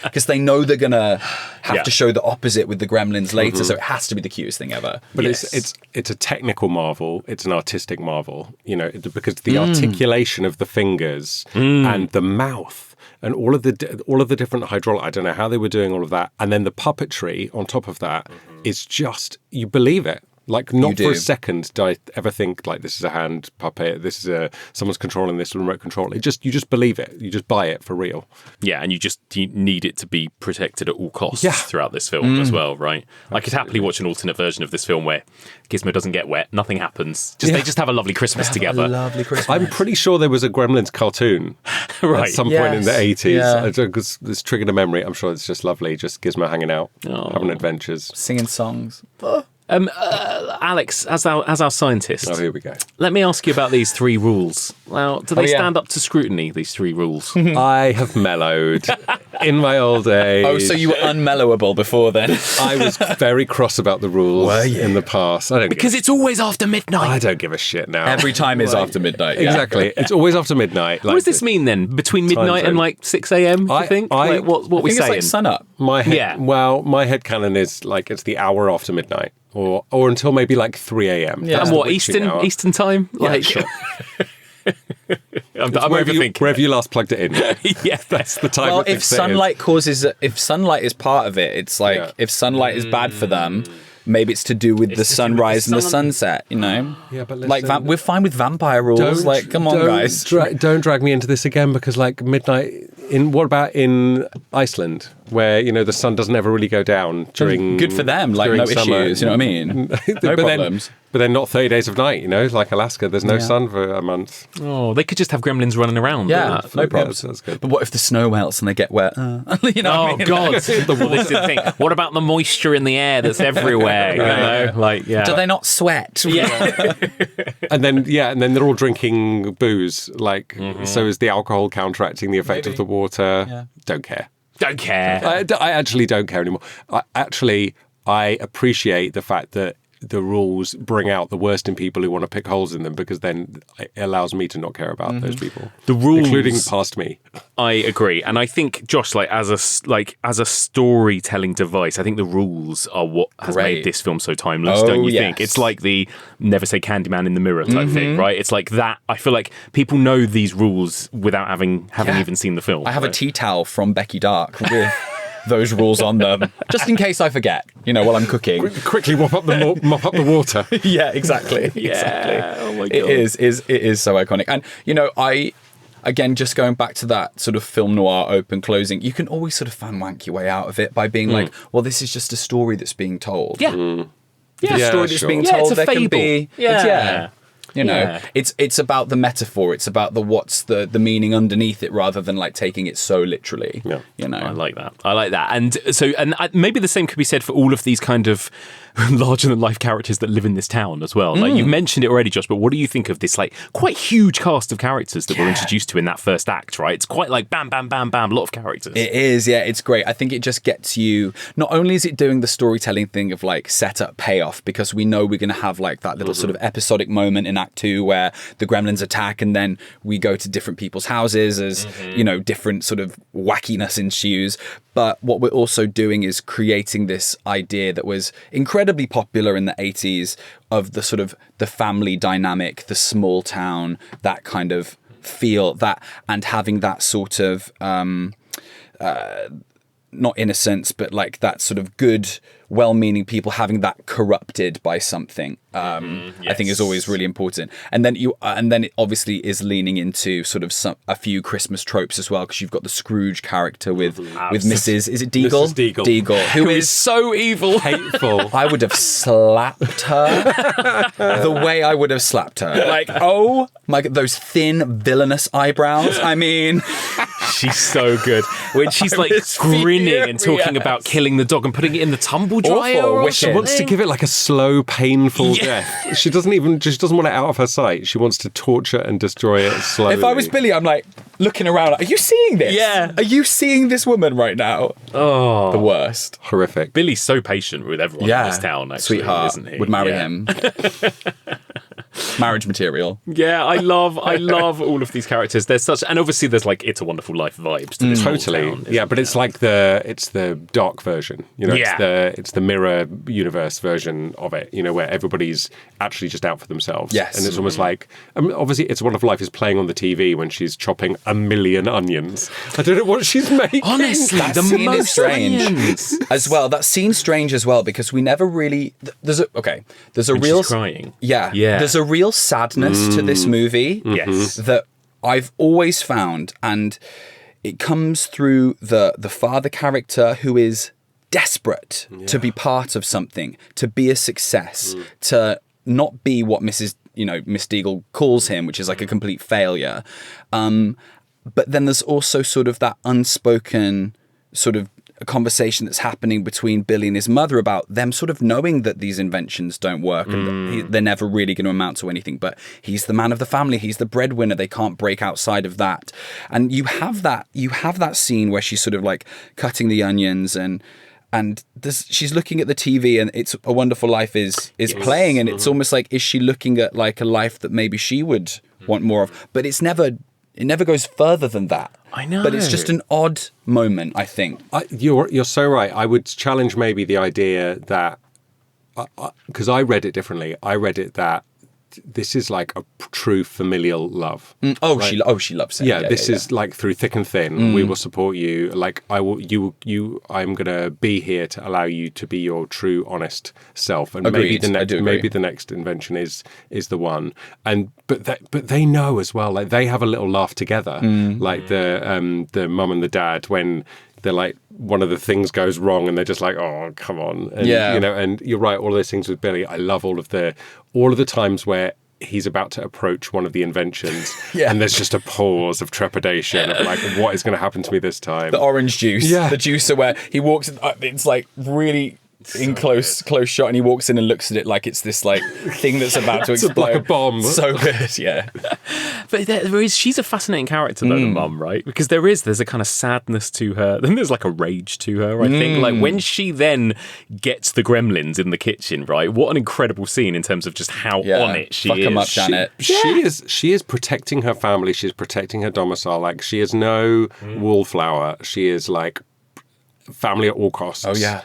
because they know they're gonna have to show the opposite with the Gremlins later, so it has to be the cutest thing ever. But it's a technical marvel. It's an artistic marvel, because the articulation of the fingers and the mouth and all of the different hydraulic. I don't know how they were doing all of that, and then the puppetry on top of that is just, you believe it. Like, not for a second did I ever think, like, this is a hand puppet, this is someone's controlling this remote control. You just believe it. You just buy it for real. Yeah, and you need it to be protected at all costs throughout this film as well, right? I could happily watch an alternate version of this film where Gizmo doesn't get wet, nothing happens. They just have a lovely Christmas together. A lovely Christmas. I'm pretty sure there was a Gremlins cartoon at some point in the 80s. Yeah. This triggered a memory. I'm sure it's just lovely. Just Gizmo hanging out, having adventures. Singing songs. Alex, as our scientist, here we go. Let me ask you about these 3 rules. Now, do they stand up to scrutiny, these 3 rules? I have mellowed in my old age. Oh, so you were unmellowable before then? I was very cross about the rules in the past. Because it's always after midnight. I don't give a shit now. Every time is after midnight. Yeah. Exactly. It's always after midnight. What does this mean then? Between midnight and like 6 a.m., do you think? What we saying? It's like sun up. My headcanon is like it's the hour after midnight. Or until maybe like 3 a.m. Yeah. And what, Eastern time? Like, sure. I'm overthinking. Wherever you last plugged it in. Yeah, that's the time. Well, if sunlight is part of it, it's like if sunlight is bad for them, maybe it's to do with the sunrise and the sunset. Yeah, but listen, like we're fine with vampire rules. Like, come on, guys. Don't drag me into this again, because like midnight. What about in Iceland, where the sun doesn't ever really go down during? Good for them, like no summer. issues. You know what I mean? No problems. But then not 30 days of night. Like Alaska, there's no sun for a month. Oh, they could just have gremlins running around. Yeah, no problems. That's good. But what if the snow melts and they get wet? God! This is the thing. What about the moisture in the air that's everywhere? Do they not sweat? Yeah. and then they're all drinking booze. So is the alcohol counteracting the effect of the water? Yeah. Don't care. I actually don't care anymore. I appreciate the fact that the rules bring out the worst in people who want to pick holes in them, because then it allows me to not care about those people. The rules, including past me. I agree, and I think Josh, as a storytelling device, I think the rules are what has made this film so timeless. Don't you think? It's like the never say Candyman in the mirror type thing, right? It's like that. I feel like people know these rules without having even seen the film. I have a tea towel from Becky Dark with those rules on them, just in case I forget, while I'm cooking. Quickly mop up the water. Yeah, exactly. Yeah. Exactly. Oh my God. It is so iconic. And, I, again, just going back to that sort of film noir open closing, you can always sort of fan wank your way out of it by being like, well, this is just a story that's being told. Yeah. Yeah, a story that's being told. It's a fable. Can be. Yeah. It's about the metaphor. It's about what's the meaning underneath it, rather than like taking it so literally. Yeah. I like that. And maybe the same could be said for all of these kind of larger than life characters that live in this town as well. Like, you've mentioned it already, Josh, but what do you think of this like quite huge cast of characters that we're introduced to in that first act, right? It's quite like bam, bam, bam, bam, a lot of characters. It is, yeah, it's great. I think it just gets you, not only is it doing the storytelling thing of like setup, payoff, because we know we're going to have like that little sort of episodic moment in Act 2 where the gremlins attack and then we go to different people's houses as, different sort of wackiness ensues. But what we're also doing is creating this idea that was incredibly popular in the 80s of the sort of the family dynamic, the small town, that kind of feel, that, and having that sort of not innocence, but like that sort of good, well-meaning people having that corrupted by something. I think is always really important. And then it obviously is leaning into sort of a few Christmas tropes as well, because you've got the Scrooge character with Mrs. Is it Deagle? Mrs. Deagle. Deagle, who is so evil. Hateful. I would have slapped her the way I would have slapped her. Like, oh my God, those thin, villainous eyebrows. I mean, she's so good. When she's like grinning and talking about killing the dog and putting it in the tumble dryer. Awful, She wants to give it like a slow, painful death. She doesn't want it out of her sight. She wants to torture and destroy it slowly. If I was Billy, I'm like looking around. Are you seeing this? Yeah. Are you seeing this woman right now? Oh, The worst. Horrific. Billy's so patient with everyone in this town. Actually, Sweetheart, isn't he? would marry him. Marriage material. Yeah, I love all of these characters. There's such, and obviously there's like It's a Wonderful Life vibes to this whole Totally. town, Yeah, but it's like it's the dark version. You know, Yeah. it's the mirror universe version of it, you know, where everybody's actually just out for themselves. Yes. And it's almost like, obviously It's a Wonderful Life is playing on the TV when she's chopping a million onions. I don't know what she's making. Honestly, That the scene most is strange onions. as well. That scene's strange as well, because we never really. There's a When real she's crying. Yeah. Yeah. There's a real sadness to this movie. Yes. That I've always found, and it comes through the father character who is desperate to be part of something, to be a success, to not be what Miss Deagle calls him, which is like a complete failure. But then there's also sort of that unspoken sort of a conversation that's happening between Billy and his mother about them sort of knowing that these inventions don't work and that they're never really going to amount to anything, but he's the man of the family, he's the breadwinner, they can't break outside of that. And you have that scene where she's sort of like cutting the onions and she's looking at the TV and It's a Wonderful Life is playing, and it's almost like, is she looking at like a life that maybe she would want more of? But it never goes further than that. I know. But it's just an odd moment, I think. You're so right. I would challenge maybe the idea that, because I read it differently. I read it that this is like a true familial love. She loves it. Yeah, this is like through thick and thin. We will support you. Like I'm gonna be here to allow you to be your true, honest self. And Agreed. maybe the next invention is the one. And but they know as well. Like they have a little laugh together. Like the mum and the dad when they're like one of the things goes wrong and they're just like, oh, come on. And, you know, and you're right. All of those things with Billy, I love all of the times where he's about to approach one of the inventions and there's just a pause of trepidation of like, what is going to happen to me this time? the orange juice. The juicer where he walks, it's like really in close shot, and he walks in and looks at it like it's this like thing that's about to explode. like a bomb. So good, yeah. But she's a fascinating character though, the mum, right? Because there's a kind of sadness to her. Then there's like a rage to her, I think. Like when she then gets the gremlins in the kitchen, right? What an incredible scene in terms of just how on it she Fuck is. 'em up, Janet. She is protecting her family. She's protecting her domicile. Like she is no wallflower. She is like family at all costs. Oh yeah.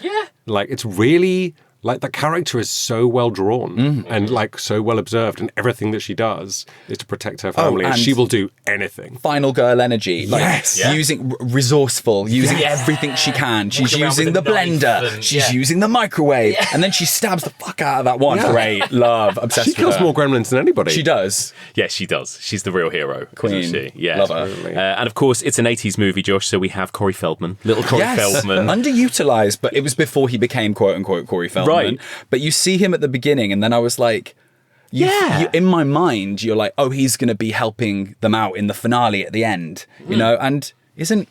Like it's really like the character is so well drawn and like so well observed, and everything that she does is to protect her family, and and she will do anything. Final girl energy, like Yes. using resourceful, using everything she can. She's using the blender, she's using the microwave, and then she stabs the fuck out of that one. Great, love, obsessed. She with kills her. more gremlins than anybody. She does. Yeah, she does. She's the real hero, Queen. isn't she? Yeah, Love her. And of course, it's an 80s movie, Josh. So we have Corey Feldman, little Corey Feldman. Underutilized, but it was before he became quote unquote Corey Feldman. Right. But you see him at the beginning, and then I was like, in my mind, you're like, oh, he's going to be helping them out in the finale at the end, you know, and isn't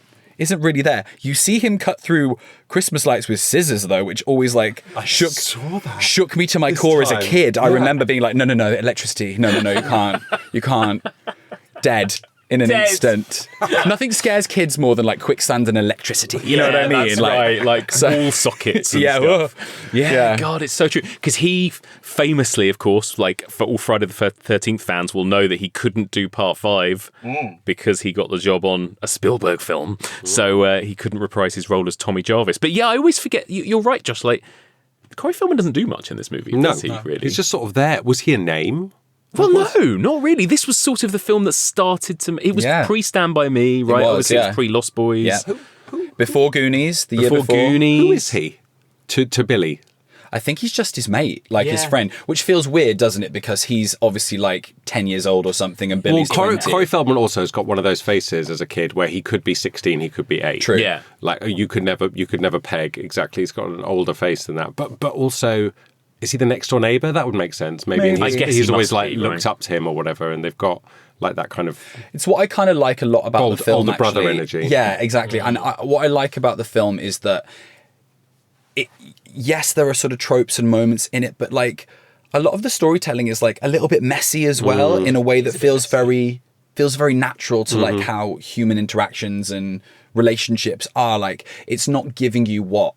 really there. You see him cut through Christmas lights with scissors, though, which always like shook me to my core as a kid. I remember being like, no, electricity. No, you can't. Dead. In an instant. Nothing scares kids more than like quicksand and electricity. You know what I mean? That's right. Like wall sockets and stuff. Yeah. God, it's so true. Because he famously, of course, like for all Friday the 13th fans will know that he couldn't do part 5 because he got the job on a Spielberg film. So he couldn't reprise his role as Tommy Jarvis. But yeah, I always forget. You're right, Josh. Like, Corey Feldman doesn't do much in this movie, does he, really? He's just sort of there. Was he a name? Well, no, not really. This was sort of the film that started to... It was pre-Stand By Me, right? It was, Obviously, it was pre-Lost Boys. Yeah. Before Goonies, the year before. Goonies. Who is he? To Billy. I think he's just his mate, like his friend, which feels weird, doesn't it? Because he's obviously like 10 years old or something, and Billy's 20. Corey Feldman also has got one of those faces as a kid where he could be 16, he could be 8. True. Yeah. Like you could never peg exactly. He's got an older face than that. But also, is he the next door neighbour? That would make sense. Maybe. And I guess he's he always must like be, looked right? up to him or whatever, and they've got like that kind of. It's what I kind of like a lot about the film. older brother actually. energy. Yeah, exactly. And what I like about the film is that yes, there are sort of tropes and moments in it, but like a lot of the storytelling is like a little bit messy as well, in a way that feels very natural to like how human interactions and relationships are. Like it's not giving you what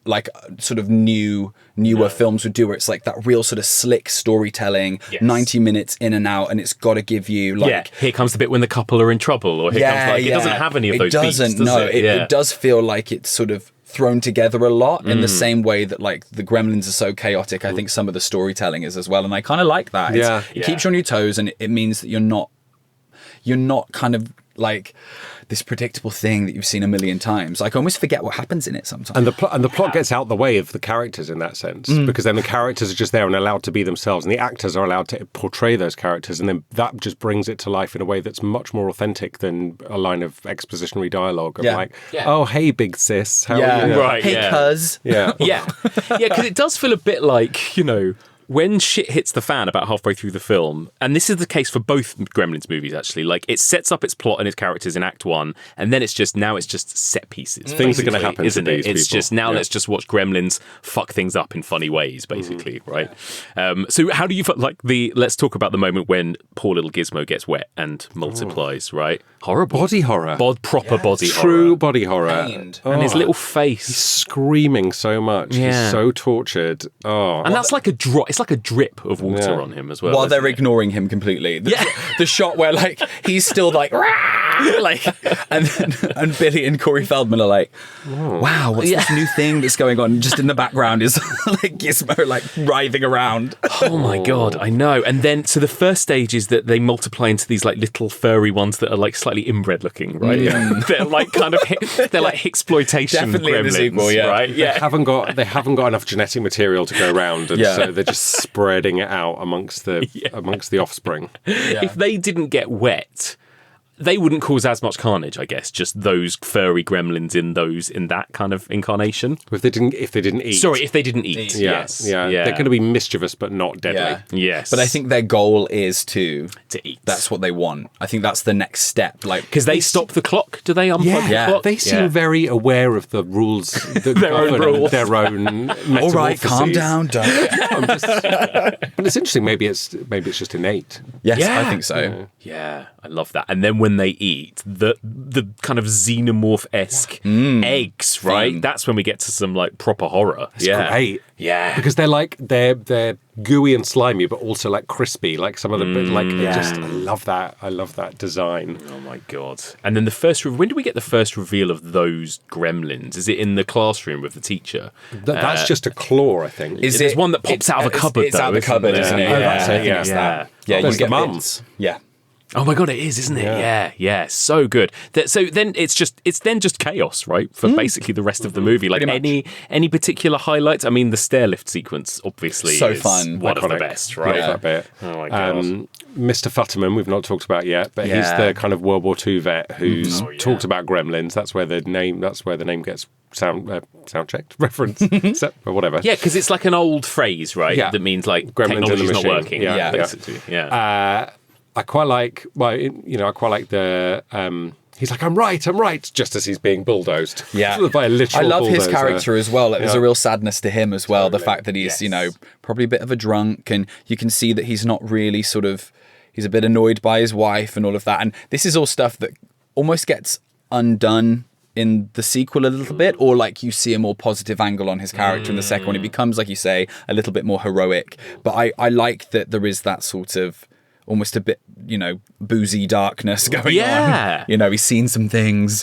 like sort of newer films would do, where it's like that real sort of slick storytelling, 90 minutes in and out, and it's got to give you like here comes the bit when the couple are in trouble, or here comes like it doesn't have any of those beats, does it? It does feel like it's sort of thrown together a lot in the same way that like the Gremlins are so chaotic. I think some of the storytelling is as well, and I kind of like that. It keeps you on your toes, and it means that you're not kind of like this predictable thing that you've seen a million times. Like I almost forget what happens in it sometimes. And the plot gets out the way of the characters in that sense, because then the characters are just there and allowed to be themselves, and the actors are allowed to portray those characters, and then that just brings it to life in a way that's much more authentic than a line of expositionary dialogue of oh, hey, big sis. How are you? Right. Hey, cuz. Yeah. Yeah, because it does feel a bit like, when shit hits the fan about halfway through the film, and this is the case for both Gremlins movies, actually, like it sets up its plot and its characters in Act 1, and then it's just set pieces. Things are going to happen, isn't to it? these It's people. just now let's just watch Gremlins fuck things up in funny ways, basically, right? So how do you like let's talk about the moment when poor little Gizmo gets wet and multiplies, right? Horrible. Body horror. Proper body horror. True body horror. Pained. And his little face. Screaming so much. Yeah. He's so tortured. Oh. And that's like a drop. It's like a drip of water on him as well. While isn't they're it? ignoring him completely. The shot where like he's still like, like, and Billy and Corey Feldman are like, wow, what's this new thing that's going on? Just in the background is like Gizmo like writhing around. Oh my god, I know. And then so the first stage is that they multiply into these like little furry ones that are like slightly inbred looking, right? They're like kind of they're like exploitation Definitely in the gremlins, sequel, yeah. right? They haven't got enough genetic material to go around, and Yeah. so they're just spreading it out amongst the offspring. If they didn't get wet, they wouldn't cause as much carnage, I guess. Just those furry gremlins in that kind of incarnation. If they didn't eat. Sorry, if they didn't eat. Yeah, Yes. yeah, they're going to be mischievous but not deadly. Yeah. Yes. But I think their goal is to eat. That's what they want. I think that's the next step. Like Because they stop the clock. Do they unplug the clock? They seem very aware of the rules that Their own govern rules. their own all right, calm metamorphoses. down, don't. But it's interesting. Maybe it's just innate. Yes, Yeah. I think so. Yeah, I love that. And then when they eat the kind of xenomorph-esque eggs, right? Fun. That's when we get to some like proper horror. It's great. Yeah. Because they're gooey and slimy, but also like crispy. Like some of the I love that. I love that design. Oh my god! And then when do we get the first reveal of those gremlins? Is it in the classroom with the teacher? That's just a claw, I think. There's one that pops out of a cupboard. It's out of the cupboard, isn't it? Oh, that's it, yeah. It's that. Yeah, There's you get the mum. bits. Yeah. Oh my god, it is, isn't it? Yeah, so good. So then it's just chaos, right? For basically the rest of the movie. Like any particular highlights? I mean, the stair lift sequence, obviously, So is fun. one of the Iconic. best, right? Love that bit. Oh my god. Mr. Futterman, we've not talked about yet, but he's the kind of World War II vet who's talked about Gremlins. That's where the name gets sound checked, reference, or whatever. Yeah, because it's like an old phrase, right? Yeah. That means like Gremlins in the technology's not machine. working. Yeah. basically. Yeah. I quite like. Well, I quite like the. He's like, I'm right, just as he's being bulldozed. Yeah. By a literal I love his bulldozer. character as well. There's a real sadness to him as well. The fact that he's, Yes. probably a bit of a drunk, and you can see that he's not really he's a bit annoyed by his wife and all of that. And this is all stuff that almost gets undone in the sequel a little bit, or like you see a more positive angle on his character in the second one. It becomes, like you say, a little bit more heroic. But I like that there is that sort of almost a bit, boozy darkness going Yeah. on. He's seen some things.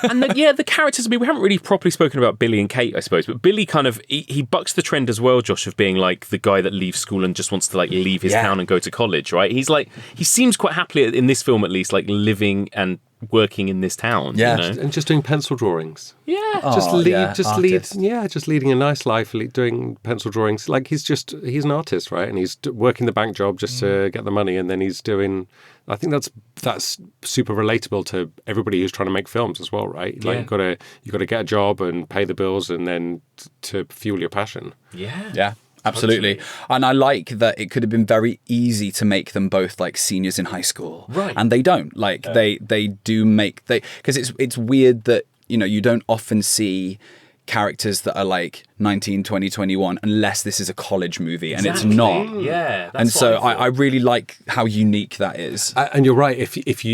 And the characters, I mean, we haven't really properly spoken about Billy and Kate, I suppose, but Billy kind of, he bucks the trend as well, Josh, of being like the guy that leaves school and just wants to like leave his town and go to college, right? He's like, he seems quite happily in this film at least, like living and working in this town. Yeah. You know? And just doing pencil drawings. Yeah. Just leading a nice life, doing pencil drawings. Like he's an artist, right? And he's working the bank job just to get the money, and then he's doing. I think that's super relatable to everybody who's trying to make films as well, right? Like you got to get a job and pay the bills, and then to fuel your passion. Yeah. Absolutely. And I like that it could have been very easy to make them both like seniors in high school. Right. And they don't. Like they do make because it's weird that, you know, you don't often see characters that are like 19, 20, 21 unless this is a college movie, and it's not. Yeah. And so I really like how unique that is. And you're right. If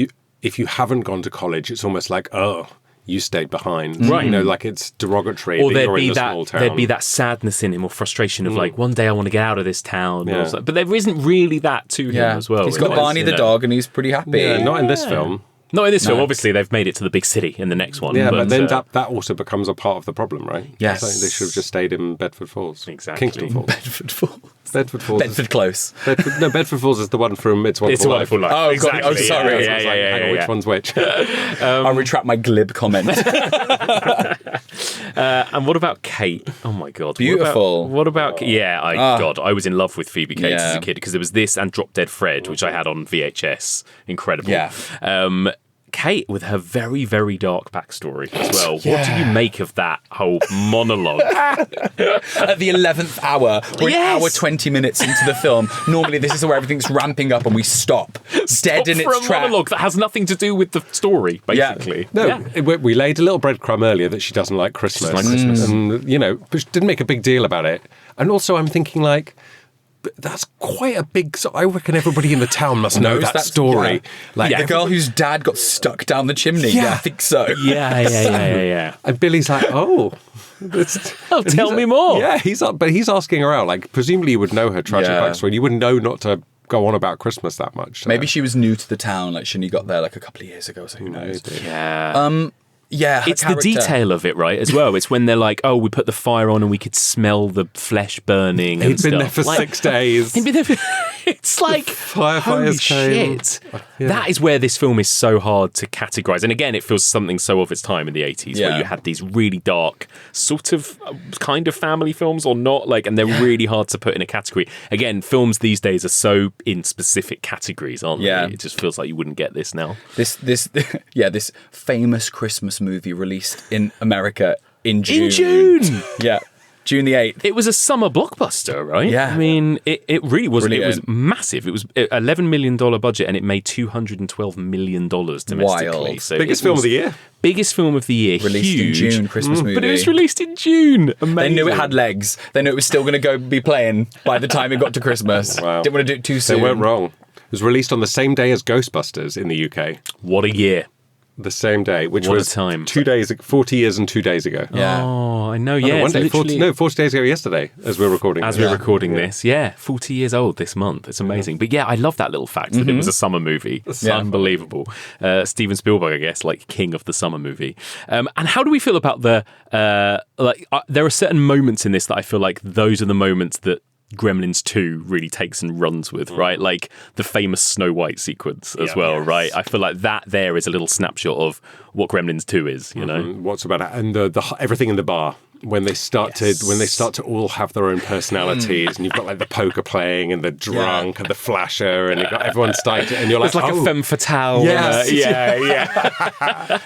you haven't gone to college, it's almost like, oh, you stayed behind. Right. You know, like it's derogatory. Or that you're in a small town. there'd be that sadness in him or frustration of like, one day I want to get out of this town. Yeah. But there isn't really that to him as well. He's got Barney the dog and he's pretty happy. Yeah, not in this film. Not in this film. Obviously, they've made it to the big city in the next one. Yeah, but then that also becomes a part of the problem, right? Yes. So they should have just stayed in Bedford Falls. Exactly. Kingston Falls. Bedford Falls. Bedford Falls. Bedford Close. Bedford Falls is the one from It's Wonderful It's a Wonderful Life. Oh, exactly. God. Oh, sorry. Yeah, Hang on, which one's which? I'll retract my glib comment. And what about Kate? Oh my God. Beautiful. What about God, I was in love with Phoebe Cates as Yeah. a kid because there was this and Drop Dead Fred, which I had on VHS. Incredible. Yeah. Kate with her very, very dark backstory as well. What do you make of that whole monologue? At the 11th hour, we're an hour 20 minutes into the film. Normally, this is where everything's ramping up and we stop dead in for its a track. monologue that has nothing to do with the story, basically. We laid a little breadcrumb earlier that she doesn't like Christmas. And, you know, but she didn't make a big deal about it. And also I'm thinking like, but that's quite a big... So I reckon everybody in the town must know that story. Yeah. Like The girl whose dad got stuck down the chimney. Yeah, I think so. Yeah. And Billy's like, oh... Tell me more. Yeah, he's asking her out. Like, presumably you would know her tragic backstory. And you wouldn't know not to go on about Christmas that much. So. Maybe she was new to the town. Like, she only got there like a couple of years ago, so who knows. Yeah. Yeah, her It's character. the detail of it, right, as well. It's when they're like, oh, we put the fire on and we could smell the flesh burning and He'd been there stuff. for 6 days. He'd been there it's like, firefighters holy came. shit. That is where this film is so hard to categorise. And again, it feels something so of its time in the 80s, where you had these really dark, sort of, kind of family films or not, like, and they're really hard to put in a category. Again, films these days are so in specific categories, aren't they? It just feels like you wouldn't get this now. This famous Christmas movie released in America in June. In June! Yeah. June the 8th. It was a summer blockbuster, right? Yeah. I mean, it really was. Brilliant. It was massive. It was $11 million budget and it made $212 million domestically. Wild. So Biggest film of the year. Biggest film of the year. Released huge. in June, Christmas movie. But it was released in June. Amazing. They knew it had legs. They knew it was still going to be playing by the time it got to Christmas. Wow. Didn't want to do it too soon. They weren't wrong. It was released on the same day as Ghostbusters in the UK. What a year. The same day, which What a was time. 40 years and 2 days ago. Yeah. Oh, I know. Oh, Yeah, no, it's literally... 40 days ago yesterday, as we're recording. As we're recording this, 40 years old this month. It's amazing. But yeah, I love that little fact that it was a summer movie. It's unbelievable. Steven Spielberg, I guess, like king of the summer movie. And how do we feel about the... there are certain moments in this that I feel like those are the moments that Gremlins 2 really takes and runs with, right? Like the famous Snow White sequence as well, right? I feel like that there is a little snapshot of what Gremlins 2 is, you know? What's about it? And the everything in the bar. When they start to all have their own personalities, and you've got like the poker playing and the drunk and the flasher, and you've got everyone starting to, and you're like, It's like a femme fatale. Yes.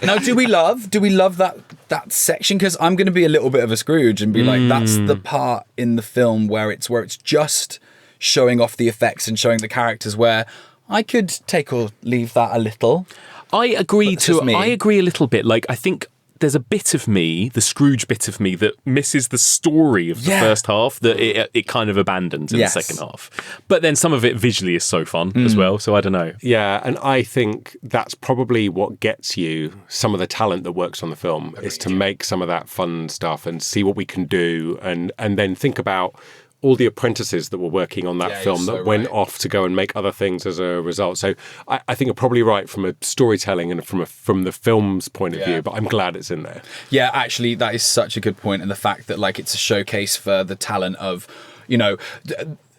Now, do we love that section? Because I'm going to be a little bit of a Scrooge and be like, that's the part in the film where it's just showing off the effects and showing the characters, where I could take or leave that a little. I agree That's just me. I agree a little bit. Like, I think there's a bit of me, the Scrooge bit of me, that misses the story of the first half that it kind of abandons in the second half. But then some of it visually is so fun as well. So I don't know. Yeah, and I think that's probably what gets you some of the talent that works on the film, is to make some of that fun stuff and see what we can do, and then think about all the apprentices that were working on that film that went off to go and make other things as a result. So I think you're probably right from a storytelling and from the film's point of view, but I'm glad it's in there. Yeah, actually, that is such a good point. And the fact that like it's a showcase for the talent of, you know,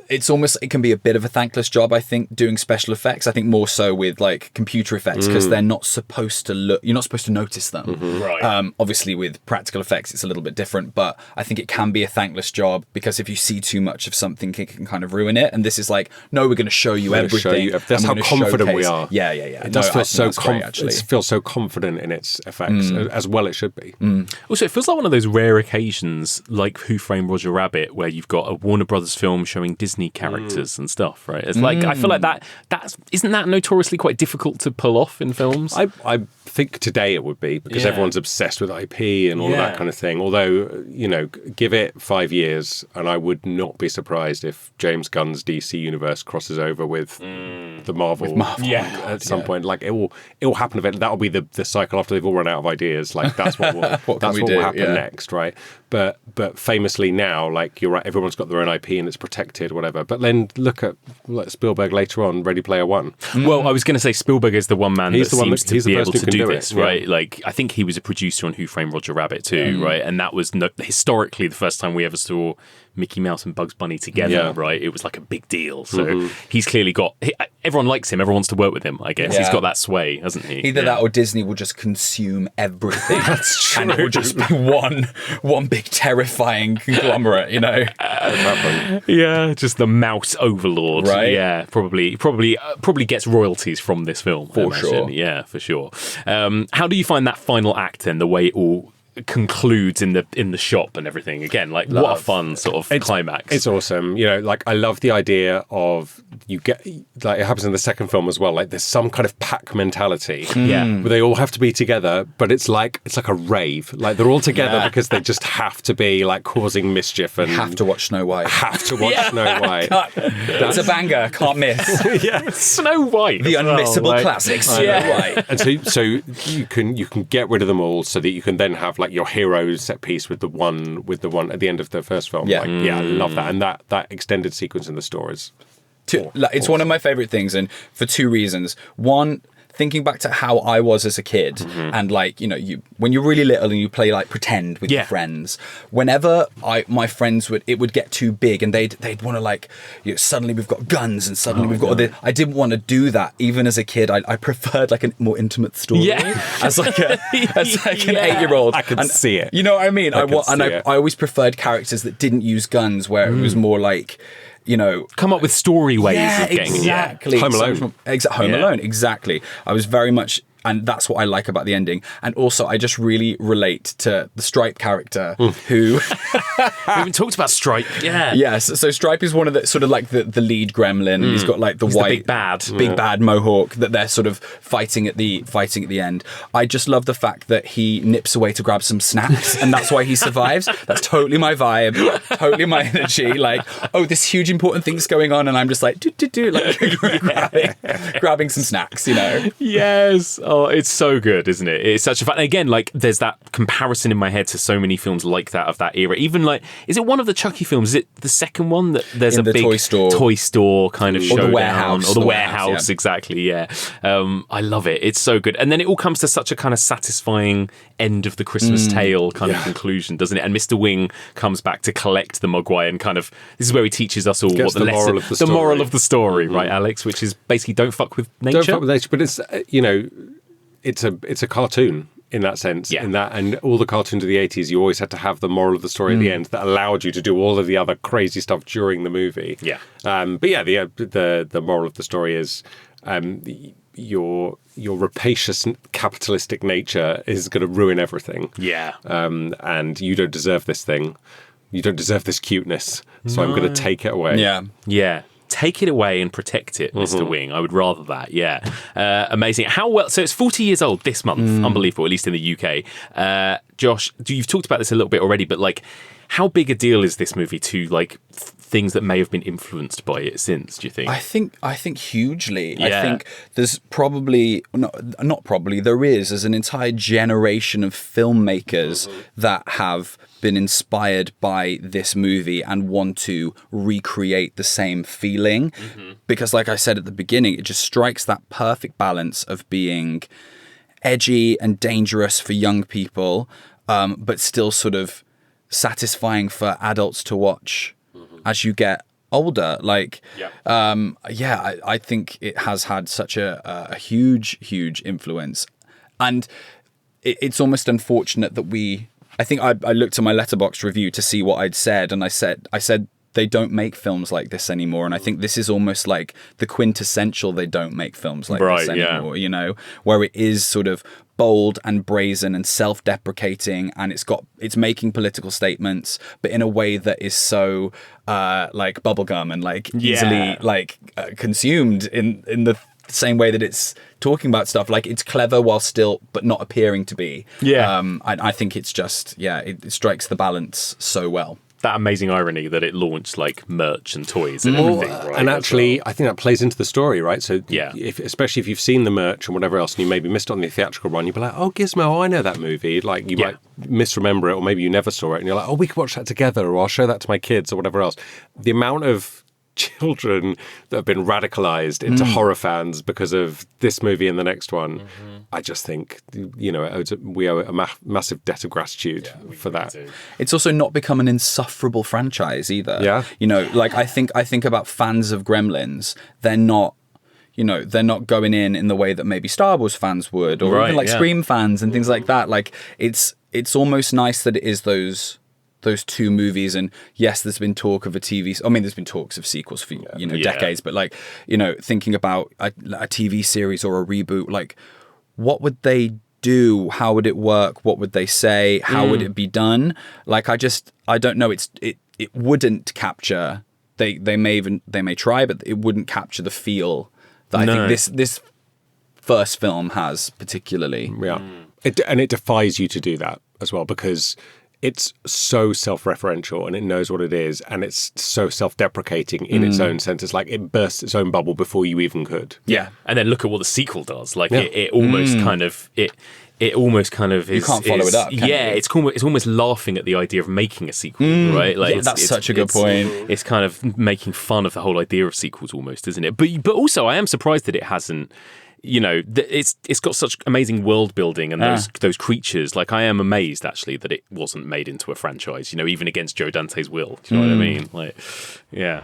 it's almost, it can be a bit of a thankless job, I think, doing special effects. I think more so with like computer effects, because they're not supposed to look, you're not supposed to notice them. Right. Obviously with practical effects it's a little bit different, but I think it can be a thankless job, because if you see too much of something it can kind of ruin it. And this is like, no, we're going to show you everything. That's how confident we are. Yeah. It does feel so it feels so confident in its effects, as well it should be. Also, it feels like one of those rare occasions, like Who Framed Roger Rabbit, where you've got a Warner Brothers film showing Disney characters and stuff, right? It's like, I feel like that's isn't that notoriously quite difficult to pull off in films? I think today it would be, because everyone's obsessed with IP and all of that kind of thing. Although, you know, give it 5 years and I would not be surprised if James Gunn's DC universe crosses over with the Marvel, at some point. Like it will happen eventually. That'll be the cycle after they've all run out of ideas. Like that's what will, that's what will happen next, right? But famously now, like you're right, everyone's got their own IP and it's protected, whatever. But then look at Spielberg later on, Ready Player One. Well, I was going to say Spielberg is the one man that seems to be able to do this, right? Yeah. Like, I think he was a producer on Who Framed Roger Rabbit too, right? And that was historically the first time we ever saw Mickey Mouse and Bugs Bunny together, right? It was like a big deal. So he's clearly got... everyone likes him. Everyone wants to work with him, I guess. Yeah. He's got that sway, hasn't he? Either that or Disney will just consume everything. That's true. And it will just be one big terrifying conglomerate, you know? Yeah, just the mouse overlord. Right. Yeah, probably gets royalties from this film. For sure. Yeah, for sure. How do you find that final act then, the way it all concludes in the shop and everything? Again, like what a fun sort of climax. It's awesome. You know, like I love the idea of you get, like it happens in the second film as well, like there's some kind of pack mentality where they all have to be together, but it's like a rave. Like they're all together because they just have to be like causing mischief and have to watch Snow White. Snow White. It's a banger, can't miss. Snow White. The unmissable classic Snow White. And so you can get rid of them all so that you can then have like your hero set piece with the one at the end of the first film. Yeah. I love that. And that extended sequence in the store is it's one of my favorite things, and for two reasons. One, thinking back to how I was as a kid, and like, you know, when you're really little and you play like pretend with your friends, whenever my friends would get too big and they'd want to like, you know, suddenly we've got guns and suddenly we've got all this. I didn't want to do that. Even as a kid, I preferred like a more intimate story as like an 8-year-old. I can see it. You know what I mean? I I always preferred characters that didn't use guns, where it was more like, you know, come up with story ways of getting exactly. Home Alone. Home Alone, exactly. I was very much, and that's what I like about the ending. And also, I just really relate to the Stripe character who... We haven't talked about Stripe. Yeah. Yes. So Stripe is one of the sort of like the lead gremlin. He's got like the white, big bad mohawk that they're sort of fighting at the end. I just love the fact that he nips away to grab some snacks, and that's why he survives. That's totally my vibe, totally my energy. Like, oh, this huge important thing's going on, and I'm just like like grabbing some snacks. You know. Yes. Oh, it's so good, isn't it? It's such a fun. Again, like there's that comparison in my head to so many films like that of that era. Even like, is it one of the Chucky films? Is it the second one that there's in a big toy store kind of or showdown, the warehouse, or the warehouse, exactly? Yeah, I love it. It's so good, and then it all comes to such a kind of satisfying end of the Christmas tale kind of conclusion, doesn't it? And Mr. Wing comes back to collect the Mogwai, and kind of this is where he teaches us all what the lesson, the moral of the story, right, Alex? Which is basically don't fuck with nature. Don't fuck with nature, but it's you know. It's a cartoon in that sense. Yeah. In that, and all the cartoons of the 80s, you always had to have the moral of the story at the end that allowed you to do all of the other crazy stuff during the movie. Yeah. But yeah, the moral of the story is your rapacious capitalistic nature is going to ruin everything. Yeah. And you don't deserve this thing. You don't deserve this cuteness. So I'm going to take it away. Yeah. Yeah. Take it away and protect it, Mr. Wing. I would rather that. Yeah. Amazing. How well... So it's 40 years old this month. Unbelievable, at least in the UK. Josh, you've talked about this a little bit already, but like, how big a deal is this movie to like things that may have been influenced by it since, do you think? I think hugely. Yeah. I think there's probably there's an entire generation of filmmakers that have been inspired by this movie and want to recreate the same feeling. Because like I said at the beginning, it just strikes that perfect balance of being edgy and dangerous for young people, but still sort of satisfying for adults to watch as you get older. Like, I think it has had such a huge influence, and it's almost unfortunate that I think I looked at my Letterboxd review to see what I'd said, and I said they don't make films like this anymore, and I think this is almost like the quintessential they don't make films like this anymore, you know, where it is sort of bold and brazen and self-deprecating, and it's making political statements, but in a way that is so like bubblegum and like easily consumed in the same way that it's talking about stuff. Like, it's clever while still but not appearing to be. I think it's just it strikes the balance so well. That amazing irony that it launched like merch and toys and everything, right? And actually, I think that plays into the story, right? So, yeah, especially if you've seen the merch and whatever else, and you maybe missed it on the theatrical run, you'd be like, "Oh, Gizmo, I know that movie." Like, you might misremember it, or maybe you never saw it, and you're like, "Oh, we could watch that together," or "I'll show that to my kids," or whatever else. The amount of children that have been radicalized into horror fans because of this movie and the next one, I just think, you know, we owe a massive debt of gratitude for that. It's also not become an insufferable franchise either. Yeah. You know, like I think about fans of Gremlins, they're not going in the way that maybe Star Wars fans would, or even like Scream fans and things like that. Like, it's almost nice that it is those two movies, and yes, there's been talk of a TV. I mean, there's been talks of sequels for decades, but like, you know, thinking about a TV series or a reboot, like, what would they do? How would it work? What would they say? How would it be done? Like, I don't know. It wouldn't capture. They may try, but it wouldn't capture the feel that I think this first film has particularly. Yeah, and it defies you to do that as well, because it's so self-referential and it knows what it is, and it's so self-deprecating in its own sense. It's like it bursts its own bubble before you even could. Yeah, and then look at what the sequel does. Like, it almost kind of it almost kind of is. You can't follow it up. It's almost laughing at the idea of making a sequel, right? Like, that's such a good point. It's kind of making fun of the whole idea of sequels, almost, isn't it? But also, I am surprised that it hasn't. You know, it's got such amazing world building and those creatures. Like, I am amazed actually that it wasn't made into a franchise. You know, even against Joe Dante's will. Do you know what I mean? Like, yeah.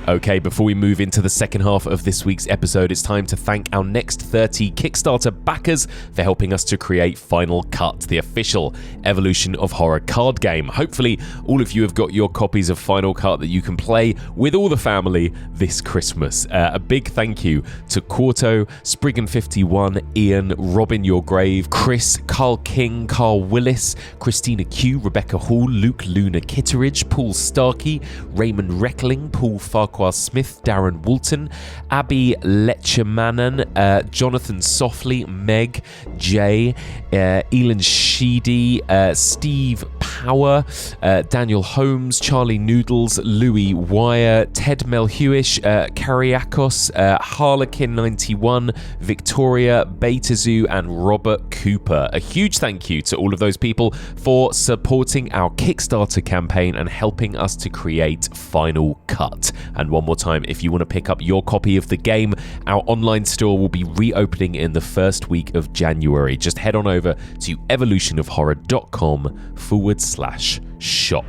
Okay, before we move into the second half of this week's episode, it's time to thank our next 30 Kickstarter backers for helping us to create Final Cut, the official Evolution of Horror card game. Hopefully, all of you have got your copies of Final Cut that you can play with all the family this Christmas. A big thank you to Quarto, Spriggan51, Ian, Robin Your Grave, Chris, Carl King, Carl Willis, Christina Q, Rebecca Hall, Luke Luna Kitteridge, Paul Starkey, Raymond Reckling, Paul Farquhar Smith, Darren Woolton, Abby Letchemanan, Jonathan Softly, Meg, Jay, Elin Sheedy, Steve Power, Daniel Holmes, Charlie Noodles, Louis Wire, Ted Melhuish, Kariakos, Harlequin91, Victoria, Beta Zoo, and Robert Cooper. A huge thank you to all of those people for supporting our Kickstarter campaign and helping us to create Final Cut. And one more time, if you want to pick up your copy of the game, our online store will be reopening in the first week of January. Just head on over to evolutionofhorror.com/shop.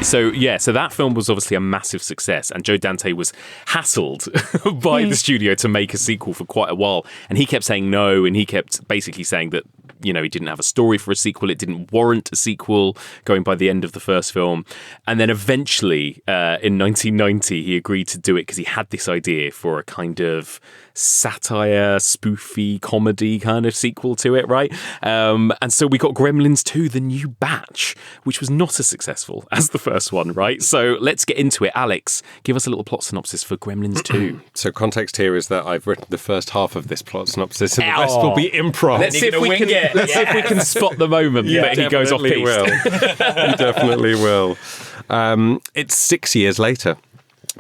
So that film was obviously a massive success, and Joe Dante was hassled by the studio to make a sequel for quite a while, and he kept saying no, and he kept basically saying that, you know, he didn't have a story for a sequel, it didn't warrant a sequel, going by the end of the first film. And then eventually, in 1990, he agreed to do it because he had this idea for a kind of satire, spoofy, comedy kind of sequel to it, right? And so we got Gremlins 2, The New Batch, which was not as successful as the first one, right? So let's get into it. Alex, give us a little plot synopsis for Gremlins 2. So context here is that I've written the first half of this plot synopsis, and the rest will be improv. Let's see if we can spot the moment that he goes off piste. You definitely will. It's 6 years later.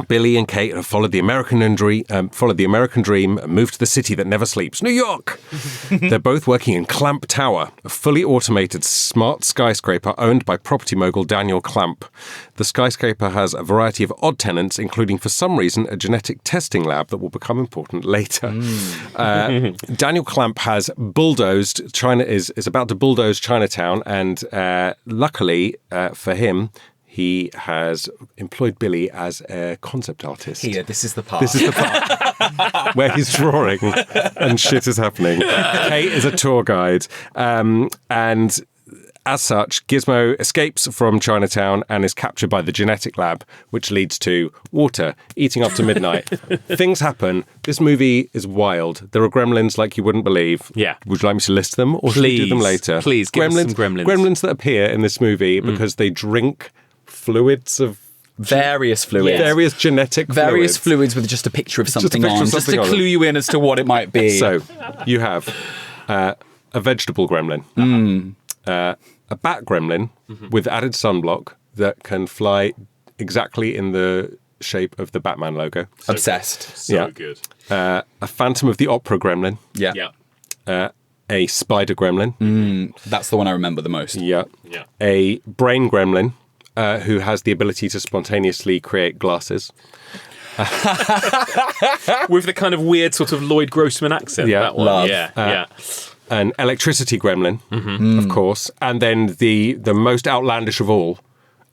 Billy and Kate have followed the American dream and moved to the city that never sleeps, New York. They're both working in Clamp Tower, a fully automated smart skyscraper owned by property mogul Daniel Clamp. The skyscraper has a variety of odd tenants, including, for some reason, a genetic testing lab that will become important later. Daniel Clamp has is about to bulldoze Chinatown, and luckily for him, he has employed Billy as a concept artist. Here, this is the part. This is the part where he's drawing and shit is happening. Kate is a tour guide. And as such, Gizmo escapes from Chinatown and is captured by the genetic lab, which leads to water, eating after midnight. Things happen. This movie is wild. There are gremlins like you wouldn't believe. Yeah. Would you like me to list them or should we do them later? Please, give us some gremlins. Gremlins that appear in this movie because they drink fluids of... Various fluids. Various genetic Various fluids with just a picture of something picture on, of just something to on clue you in as to what it might be. So, you have a vegetable gremlin, a bat gremlin with added sunblock that can fly exactly in the shape of the Batman logo. Obsessed. So good. A Phantom of the Opera gremlin. Yeah. A spider gremlin. That's the one I remember the most. Yeah. Yeah. A brain gremlin who has the ability to spontaneously create glasses. With the kind of weird sort of Lloyd Grossman accent. Yeah. That one. Love. Yeah. An electricity gremlin, of course. And then the most outlandish of all,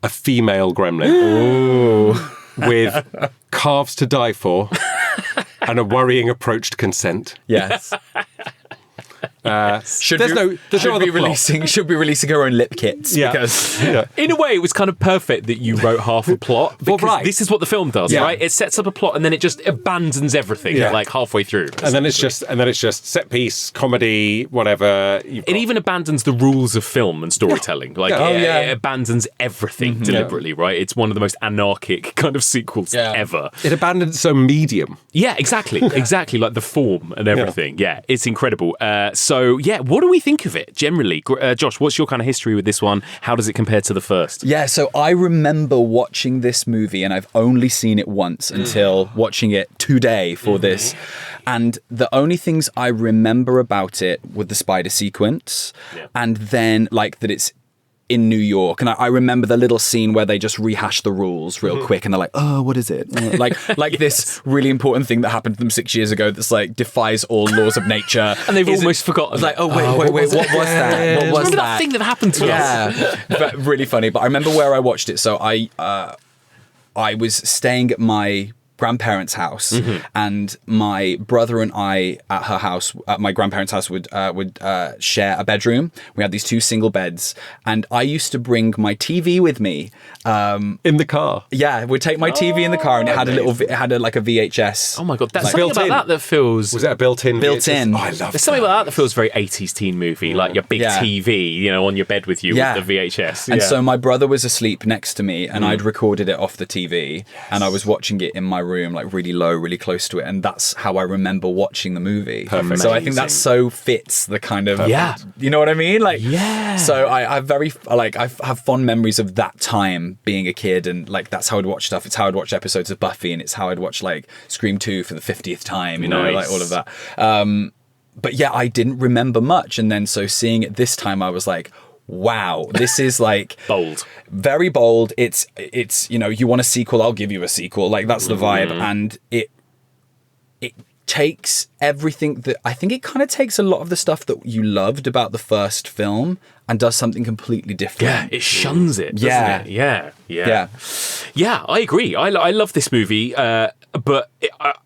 a female gremlin. With calves to die for and a worrying approach to consent. Yes. Should There's no other be plot. releasing her own lip kits Yeah. because In a way, it was kind of perfect that you wrote half a plot because right. this is what the film does, Yeah. right? It sets up a plot and then it just abandons everything Yeah. like halfway through. And then it's just set piece, comedy, whatever. It even abandons the rules of film and storytelling. Like, Yeah. it abandons everything deliberately, right? It's one of the most anarchic kind of sequels ever. It abandoned its own medium. Yeah, exactly. Exactly, like the form and everything. Yeah, it's incredible. So, what do we think of it generally? Josh, what's your kind of history with this one? How does it compare to the first? Yeah, so I remember watching this movie and I've only seen it once until watching it today for this. And the only things I remember about it were the spider sequence and then like that it's in New York. And I remember the little scene where they just rehash the rules real quick and they're like, oh, what is it? Like this really important thing that happened to them 6 years ago that's like defies all laws of nature. And they've almost forgotten. It's like, oh, wait, what was that? What was Remember that thing that happened to us? Yeah, but really funny. But I remember where I watched it. So I was staying at my grandparents' house, and my brother and I at her house, at my grandparents' house, would share a bedroom. We had these two single beds, and I used to bring my TV with me. In the car. Yeah, we'd take my TV in the car, and it had like a VHS. Oh my God, that's Like something built about in. that feels... Was that a built-in? Built-in. Oh, I love There's something about that feels very 80s teen movie, like your big Yeah. TV, on your bed with you with the VHS. And so my brother was asleep next to me and I'd recorded it off the TV and I was watching it in my room, like really low, really close to it. And that's how I remember watching the movie. Perfect. So I think that so fits the kind of, you know what I mean? Like, so I have fond memories of that time being a kid and like, that's how I'd watch stuff. It's how I'd watch episodes of Buffy and it's how I'd watch like Scream 2 for the 50th time, like all of that. But yeah, I didn't remember much. And then so seeing it this time, I was like, wow, this is like bold, very bold. It's you want a sequel, I'll give you a sequel. Like that's the vibe. And it takes everything that I think it kind of takes a lot of the stuff that you loved about the first film and does something completely different. Yeah, it shuns it, doesn't it? Yeah, I agree. I love this movie, but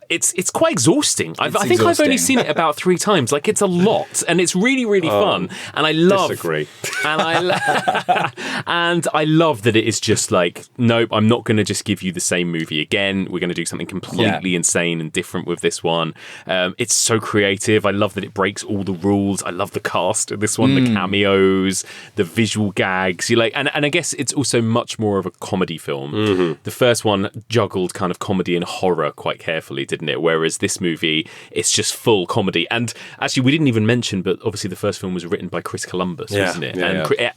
it's quite exhausing. I think I've only seen it about 3 times. Like, it's a lot, and it's really, really fun. And I love... Disagree. And I love that it is just like, nope, I'm not going to just give you the same movie again. We're going to do something completely insane and different with this one. It's so creative. I love that it breaks all the rules. I love the cast of this one, the cameos, the visual gags. And I guess it's also much more of a comedy film. The first one juggled kind of comedy and horror quite carefully, didn't it? Whereas this movie, it's just full comedy. And actually, we didn't even mention, but obviously the first film was written by Chris Columbus, wasn't it?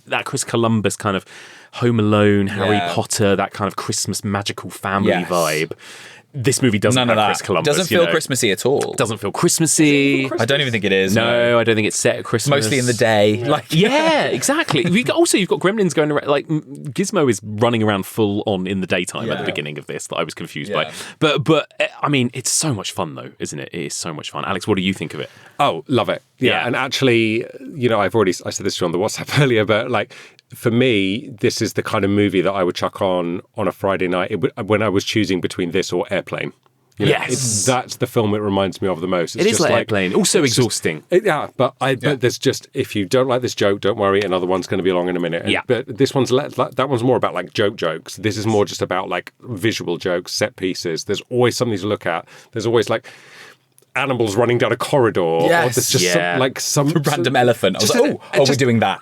That Chris Columbus kind of Home Alone, Harry Potter, that kind of Christmas magical family vibe. This movie doesn't have Chris Columbus. Doesn't feel Christmassy at all. Doesn't feel Christmassy. I don't even think it is. No, I don't think it's set at Christmas. Mostly in the day. Yeah, exactly. You've got Gremlins going around. Like, Gizmo is running around full on in the daytime at the beginning of this that I was confused by. But I mean, it's so much fun though, isn't it? It is so much fun. Alex, what do you think of it? Oh, love it. Yeah. And actually, I said this to you on the WhatsApp earlier, but like for me, this is the kind of movie that I would chuck on a Friday night when I was choosing between this or Airplane. You know, Yes. that's the film it reminds me of the most. It is like Airplane, also exhausting. But there's just, if you don't like this joke, don't worry, another one's going to be along in a minute. Yeah. But this one's that one's more about like jokes. This is more just about like visual jokes, set pieces. There's always something to look at. There's always like animals running down a corridor. Or there's just some random elephant. I was like, we're doing that.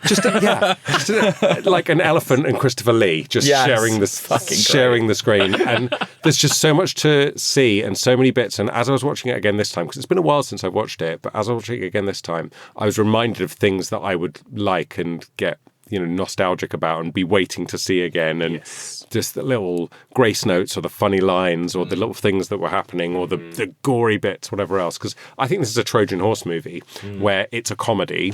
Like an elephant and Christopher Lee just sharing the screen, and there's just so much to see and so many bits. And as I was watching it again this time, because it's been a while since I've watched it, but as I was watching it again this time, I was reminded of things that I would like and get nostalgic about and be waiting to see again, and just the little grace notes or the funny lines or the little things that were happening or the gory bits, whatever else. Because I think this is a Trojan horse movie where it's a comedy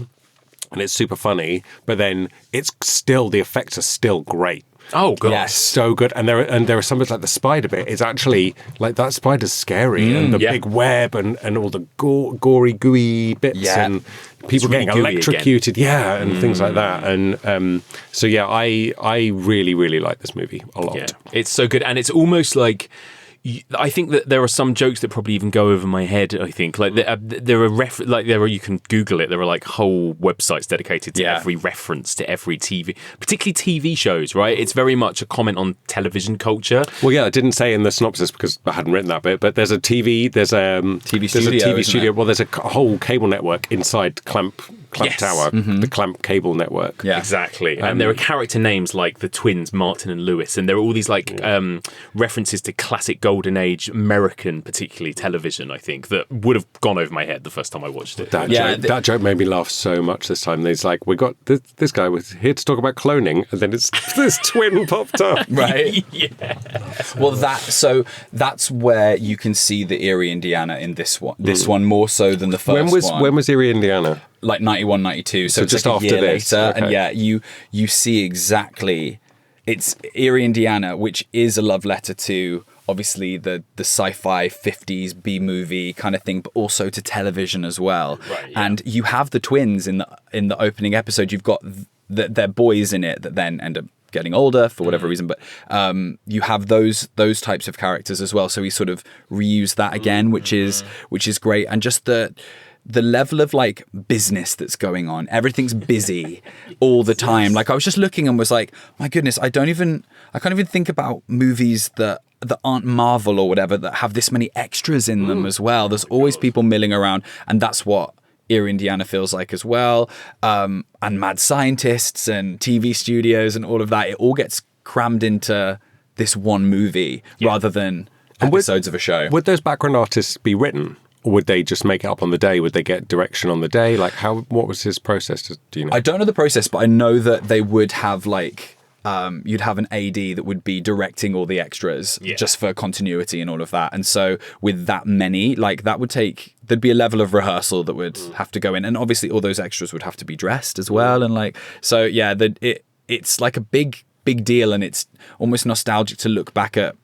and it's super funny, but then it's still, the effects are still great. Oh god, yes, so good. And there are some bits like the spider bit. It's actually like that spider's scary, and the big web and all the gory gooey bits and people really getting electrocuted, and things like that. And so I really really like this movie a lot. Yeah, it's so good, and it's almost like. I think that there are some jokes that probably even go over my head. I think like there are you can Google it. There are like whole websites dedicated to every reference to every TV, particularly TV shows. Right, it's very much a comment on television culture. Well, I didn't say in the synopsis because I hadn't written that bit. But there's a TV studio. Well, there's a whole cable network inside Clamp Tower, the Clamp cable network. Yeah, exactly. And there are character names like the twins Martin and Lewis, and there are all these like references to classic golden age American, particularly television. I think that would have gone over my head the first time I watched it. That joke made me laugh so much this time. It's like we got this guy was here to talk about cloning, and then it's this twin popped up. Right. Well, that's where you can see the Erie, Indiana in this one. This one more so than the first one. When was Erie, Indiana? Like 91, 92. So it's just like after a year this. later. Okay. And you see exactly. It's Erie, Indiana, which is a love letter to obviously the sci-fi 50s B-movie kind of thing, but also to television as well. Right, yeah. And you have the twins in the opening episode. You've got their boys in it that then end up getting older for whatever reason, but you have those types of characters as well. So he sort of reused that again, which is great. And just the level of like business that's going on, everything's busy all the time. Like I was just looking and was like, my goodness, I can't even think about movies that aren't Marvel or whatever that have this many extras in them as well. There's always people milling around, and that's what Erie, Indiana feels like as well. And mad scientists and TV studios and all of that, it all gets crammed into this one movie rather than episodes of a show. Would those background artists be written? Or would they just make it up on the day? Would they get direction on the day? Like, what was his process? Do you know? I don't know the process, but I know that they would have like, you'd have an AD that would be directing all the extras just for continuity and all of that. And so with that many, like that would there'd be a level of rehearsal that would have to go in. And obviously all those extras would have to be dressed as well. And like, so yeah, it's like a big deal. And it's almost nostalgic to look back at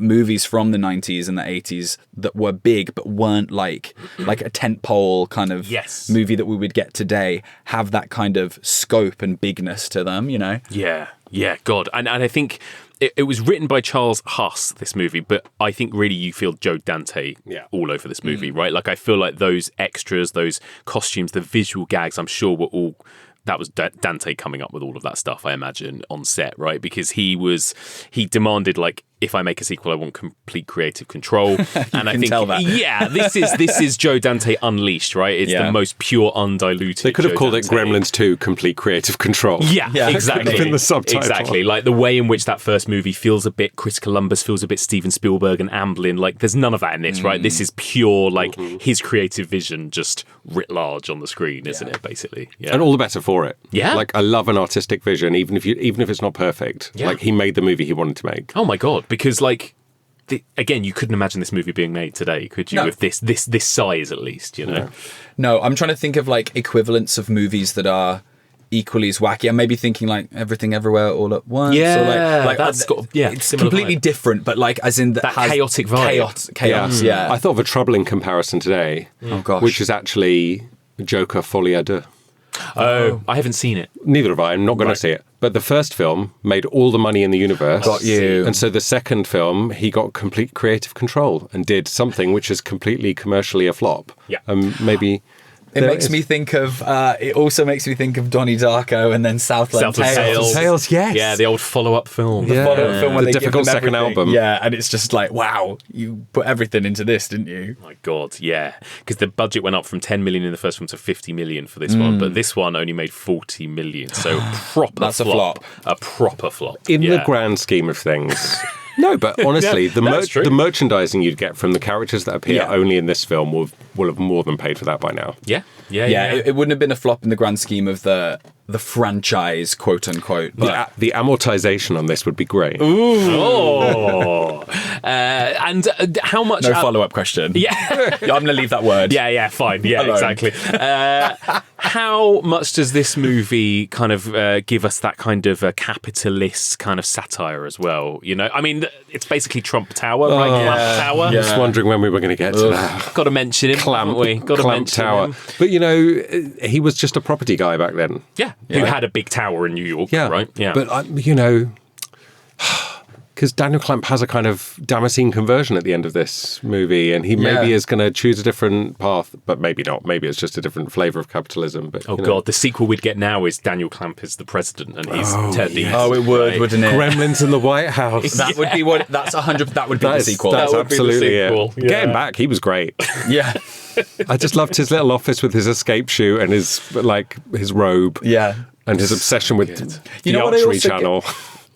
movies from the 90s and the 80s that were big but weren't like a tentpole kind of movie that we would get today have that kind of scope and bigness to them, you know? Yeah, God. And I think it was written by Charles Huss, this movie, but I think really you feel Joe Dante all over this movie, right? Like I feel like those extras, those costumes, the visual gags, I'm sure were all... That was Dante coming up with all of that stuff, I imagine, on set, right? Because he demanded, like, if I make a sequel, I want complete creative control. And I think, this is Joe Dante unleashed, right? It's the most pure, undiluted. They could have called it Gremlins 2, Complete Creative Control. Yeah, exactly. In the subtitle. Exactly. Like the way in which that first movie feels a bit Chris Columbus, feels a bit Steven Spielberg and Amblin. Like, there's none of that in this, right? This is pure, like, his creative vision just writ large on the screen, isn't it? Basically, and all the better for it. Yeah, like I love an artistic vision, even if it's not perfect. Yeah. Like he made the movie he wanted to make. Oh my God, because like. Again, you couldn't imagine this movie being made today, could you? No. With this size, at least, you know. No, I'm trying to think of like equivalents of movies that are equally as wacky. I'm maybe thinking like Everything Everywhere All at Once. Yeah, or like that's got it's completely different, but like as in that chaotic vibe. Chaos. Yeah. I thought of a troubling comparison today. Oh gosh, which is actually Joker Folie à Deux. Oh, I haven't seen it. Neither have I. I'm not going to see it. But the first film made all the money in the universe. Got you. And so the second film, he got complete creative control and did something which is completely commercially a flop. Yeah. Maybe... It makes me think of. It also makes me think of Donnie Darko and then Southland Tales. Tales, yes. Yeah, the old follow-up film. Yeah. Follow-up film where The they give difficult them second everything. album. Yeah, and it's just like, wow, you put everything into this, didn't you? My God, yeah. Because the budget went up from 10 million in the first one to 50 million for this one, but this one only made 40 million. So proper That's a flop. A proper flop. In the Yeah. grand scheme of things. No, but honestly, that's true. the merchandising you'd get from the characters that appear Yeah. only in this film will have more than paid for that by now. Yeah. It wouldn't have been a flop in the grand scheme of the franchise, quote unquote. But The amortization on this would be great. Oh. And how much... no follow-up question. Yeah. I'm going to leave that word. Yeah, fine. Yeah, Alone. exactly. How much does this movie kind of give us that kind of capitalist kind of satire as well? You know, I mean, it's basically Trump Tower, right? Clamp Tower. I was wondering when we were going to get to that. Got to mention him, haven't we? Got to Clamp mention Tower. him. But, you know, he was just a property guy back then. Yeah, who had a big tower in New York, right? Yeah. But, you know... Because Daniel Clamp has a kind of Damascene conversion at the end of this movie, and he maybe is going to choose a different path, but maybe not. Maybe it's just a different flavour of capitalism. But oh, God, the sequel we'd get now is Daniel Clamp is the president, and he's turned east. Oh, it would, right? wouldn't it? Gremlins in the White House. That would be what. That's 100. That would be the sequel. That's That would be the absolutely sequel, it. yeah. Get him back. He was great. Yeah. I just loved his little office with his escape chute and his robe. Yeah. And his obsession with the know what I Archery also Channel.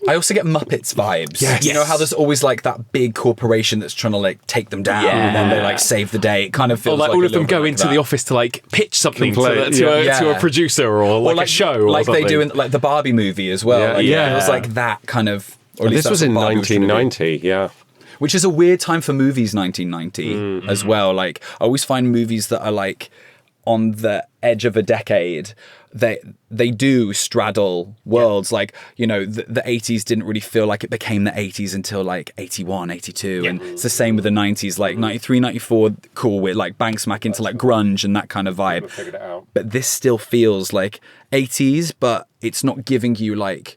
I also get Muppets vibes. Yes. You know how there's always like that big corporation that's trying to like take them down and then they like save the day. It kind of Or feels like like all a of them little go bit into like the that. office to like pitch something Complain, to a producer or like a show or like something. they do in like the Barbie movie as well. Yeah, Like, yeah. It feels like that kind of. Or at least This was that's in what Barbie was trying to do. 1990, yeah. Which is a weird time for movies, 1990 as well. Like I always find movies that are like on the edge of a decade, they do straddle worlds. Like, you know, the 80s didn't really feel like it became the 80s until like 81, 82. And it's the same with the 90s, like 93, 94, cool with like bang smack into like grunge and that kind of vibe. Figured it out. But this still feels like 80s, but it's not giving you like,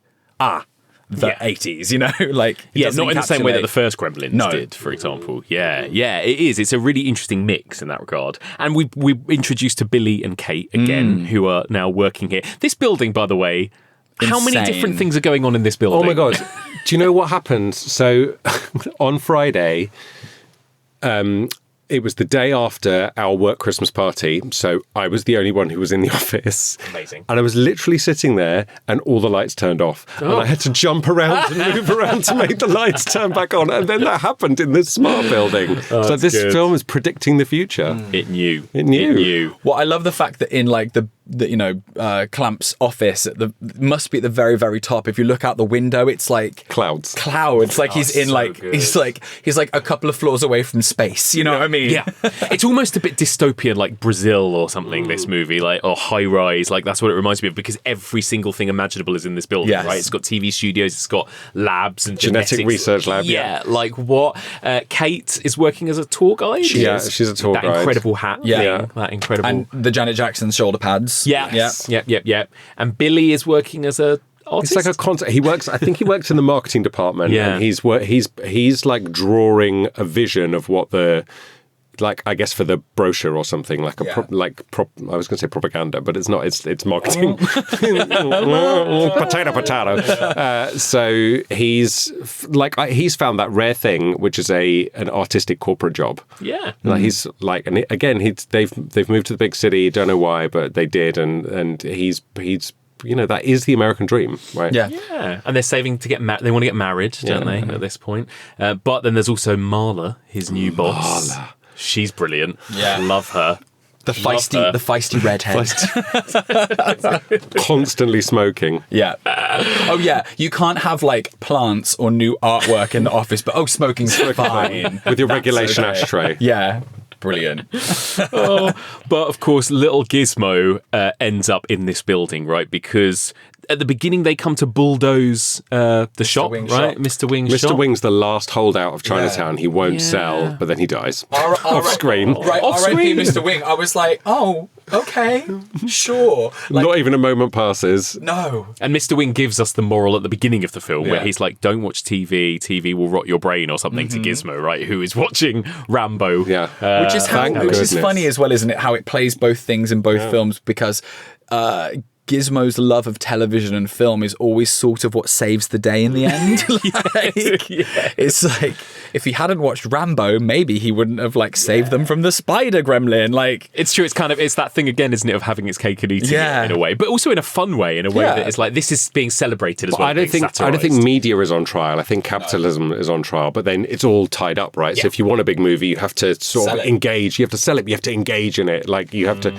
the 80s, you know? Like, it doesn't not in the same way that encapsulate- the first Gremlins did, for example. Yeah, it is. It's a really interesting mix in that regard. And we introduced to Billy and Kate again, who are now working here. This building, by the way, how many Insane. different things are going on in this building? Oh my God. Do you know what happened? So on Friday, it was the day after our work Christmas party. So I was the only one who was in the office. Amazing. And I was literally sitting there and all the lights turned off. And I had to jump around and move around to make the lights turn back on. And then that happened in this smart building. So this good. film is predicting the future. It knew. It knew. Well, I love the fact that in like the Clamp's office must be at the very, very top. If you look out the window, it's like Clouds. Like he's in so like good. he's like a couple of floors away from space. You know what I mean? Yeah, it's almost a bit dystopian, like Brazil or something. This movie, like or High Rise, like that's what it reminds me of because every single thing imaginable is in this building. Yes. Right? It's got TV studios, it's got labs and Genetic genetics. research lab, Yeah, like what? Kate is working as a tour guide. Yeah, she's a tour that guide. incredible hat. Yeah. thing, that incredible. And the Janet Jackson shoulder pads. Yes. Yep. And Billy is working as a artist. It's like a concept. He works. I think he works in the marketing department. Yeah. And he's like drawing a vision of what the, like I guess for the brochure or something like I was going to say propaganda, but it's not. It's marketing. potato. So he's he's found that rare thing, which is an artistic corporate job. Yeah. Like he's like, and again, they've moved to the big city. Don't know why, but they did, and he's. You know, that is the American dream, right? Yeah. Yeah, and they're saving to get married. They want to get married, don't they, at this point? But then there's also Marla, his new boss. Marla. She's brilliant. Yeah. Love her. The feisty redhead. Constantly smoking. Yeah. Oh yeah. You can't have like plants or new artwork in the office, but smoking's fine. With your That's regulation okay. ashtray. Yeah. Brilliant. But of course, little Gizmo ends up in this building, right? Because at the beginning they come to bulldoze the shop, Wing's right? shop. Mr. Wing's shop. Mr. Wing's the last holdout of Chinatown. He won't sell, but then he dies off screen. Right, Off R.I.P. screen. Mr. Wing. I was like, oh, okay, sure. Like, Not even a moment passes. no. And Mr. Wing gives us the moral at the beginning of the film where Yeah. he's like, don't watch TV, TV will rot your brain or something to Gizmo, right? Who is watching Rambo. Yeah. Which is thank goodness. funny as well, isn't it? How it plays both things in both films, because Gizmo's love of television and film is always sort of what saves the day in the end. It's like, if he hadn't watched Rambo, maybe he wouldn't have like saved them from the spider gremlin. Like, It's true. It's that thing again, isn't it, of having its cake and eating Yeah. it in a way, but also in a fun way, in a way Yeah. that it's like this is being celebrated as well. I don't think media is on trial. I think capitalism is on trial, but then it's all tied up, right? So if you want a big movie, you have to sort Sell of it. engage. You have to sell it. You have to engage in it. Like you have to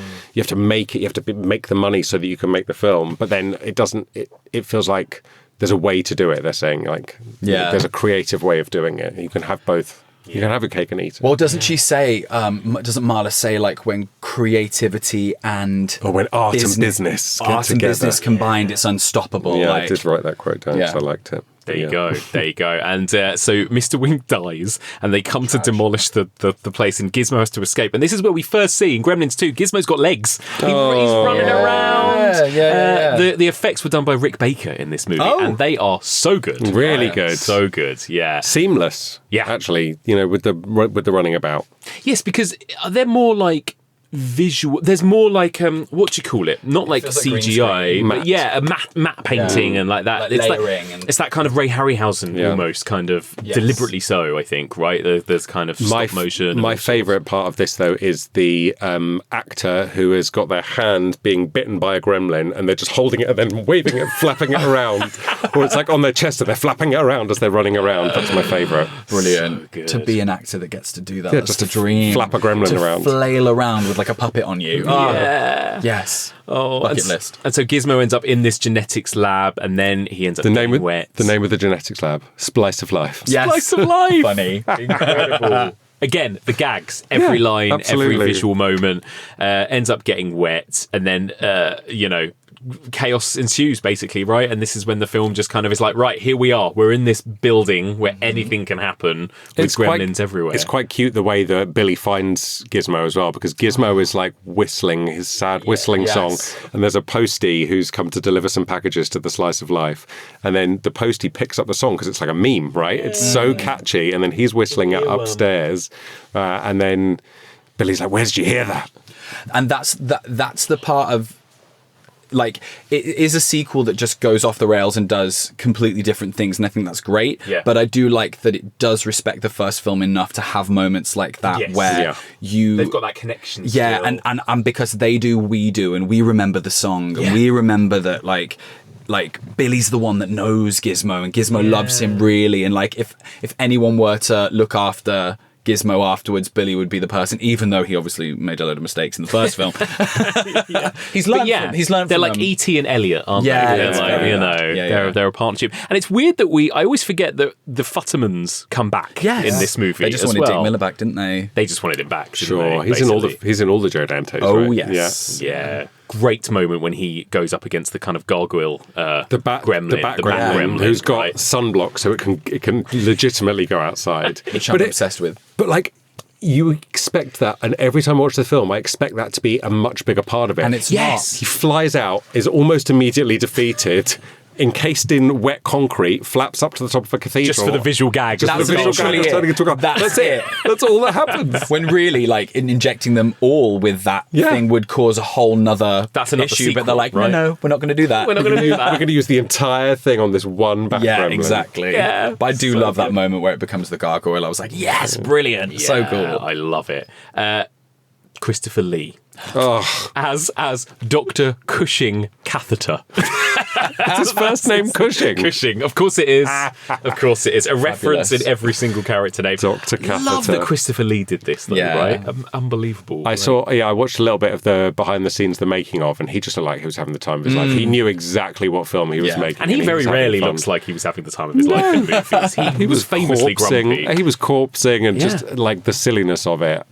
make it. You have to make the money so that you can make the film. But then it doesn't. It feels like there's a way to do it. They're saying like there's a creative way of doing it. You can have both. You can have a cake and eat it. well, doesn't she say? Doesn't Marla say like when creativity and Or when art and business get art and together. business combined, it's unstoppable. Yeah, like, I did write that quote down because Yeah. I liked it. There you go. And so Mr. Wing dies, and they come to demolish the place, and Gizmo has to escape. And this is where we first see in Gremlins 2, Gizmo's got legs. He's running around. Yeah. The effects were done by Rick Baker in this movie, Oh. and they are so good. Really good. So good, yeah. Seamless. Yeah. Actually, with the running about. Yes, because they're more like visual. There's more like what do you call it? Not like feels like green CGI, screen. but a matte painting and like that. Like it's layering and- it's that kind of Ray Harryhausen almost kind of deliberately so. I think right. There's kind of stop motion. My favourite part of this though is the actor who has got their hand being bitten by a gremlin, and they're just holding it and then waving it, flapping it around, or it's like on their chest and they're flapping it around as they're running around. That's my favourite. Brilliant. So good. To be an actor that gets to do that. Yeah, That's just the to dream. flap a gremlin to around. Flail around with like a puppet on you. Yeah. Yes. Oh, Bucket list. And so Gizmo ends up in this genetics lab, and then he ends up The name getting of wet. the name of the genetics lab, Splice of Life. Yes. Slice of life. Funny. Incredible. Again, the gags, every Yeah, line, absolutely. every visual moment ends up getting wet, and then chaos ensues basically, right? And this is when the film just kind of is like, right, here we are. We're in this building where anything can happen with gremlins everywhere. It's quite cute the way that Billy finds Gizmo as well, because Gizmo is like whistling his sad whistling yes. song, and there's a postie who's come to deliver some packages to the Slice of Life, and then the postie picks up the song because it's like a meme, right? It's so catchy, and then he's whistling it upstairs, and then Billy's like, "Where did you hear that?" And that's the part of, like, it is a sequel that just goes off the rails and does completely different things, and I think that's great. Yeah. But I do like that it does respect the first film enough to have moments like that Yes. where Yeah. They've got that connection. yeah, still. and because they do, we do, and we remember the song, and we remember that like Billy's the one that knows Gizmo, and Gizmo loves him really, and like if anyone were to look after Gizmo afterwards, Billy would be the person, even though he obviously made a load of mistakes in the first film. He's learned. He's learned. They're from like them. E.T. and Elliot, aren't Yeah, they? it's They're like, very you that. know, Yeah, they're a partnership, and it's weird that I always forget that the Futtermans come back Yes. in this movie. They just as wanted well. Dick Miller back, didn't they? They just wanted him back. didn't Sure, they, he's basically? in all the Joe Dantes. Oh right? yes. Yeah. Great moment when he goes up against the kind of gargoyle The bat gremlin, gremlin, who's got right? sunblock, so it can legitimately go outside. Which I'm obsessed with. But like, you expect that, and every time I watch the film, I expect that to be a much bigger part of it. And it's Yes. He flies out, is almost immediately defeated, encased in wet concrete, flaps up to the top of a cathedral. Just for the visual gag. Just for That's the visual literally gag of it. turning into a car. That's it. That's all that happens. When really, like, injecting them all with that Yeah. thing would cause a whole nother That's another issue. sequel, but they're like, right? no, we're not going to do that. We're not going to do We're that. going to use the entire thing on this one bat Yeah, gremlin. exactly. Yeah. But I do So love that good. moment where it becomes the gargoyle. I was like, yes, brilliant. So Yeah, cool. I love it. Christopher Lee Oh, as Dr. Cushing Catheter. that's his first name, Cushing. Cushing, of course it is. Of course it is. A reference in every single character name. Dr. Love Catheter. that Christopher Lee did this, though, Yeah. right? Unbelievable. I watched a little bit of the behind the scenes, the making of, and he just looked like he was having the time of his life. He knew exactly what film he was Yeah. making. And he very was having rarely fun. looks like he was having the time of his life in movies. He was famously corpsing. grumpy. He was corpsing, and Yeah. just like the silliness of it.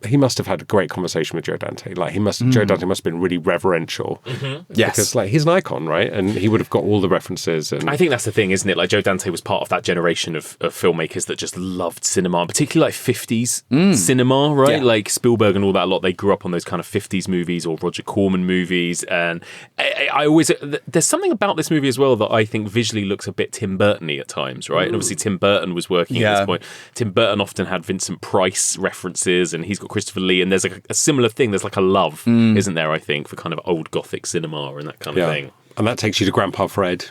he must have had a great conversation with Joe Dante. Like Joe Dante must have been really reverential. Yes. Because like he's an icon, right? And he would have got all the references. And I think that's the thing, isn't it? Like Joe Dante was part of that generation of filmmakers that just loved cinema, particularly like 50s cinema, right? Yeah. Like Spielberg and all that lot. They grew up on those kind of 50s movies or Roger Corman movies. And I always, there's something about this movie as well that I think visually looks a bit Tim Burton-y at times, right? And obviously Tim Burton was working at this point. Tim Burton often had Vincent Price references, and he's got Christopher Lee, and there's a similar thing. There's like a love, isn't there, I think, for kind of old Gothic cinema and that kind of thing. And that takes you to Grandpa Fred.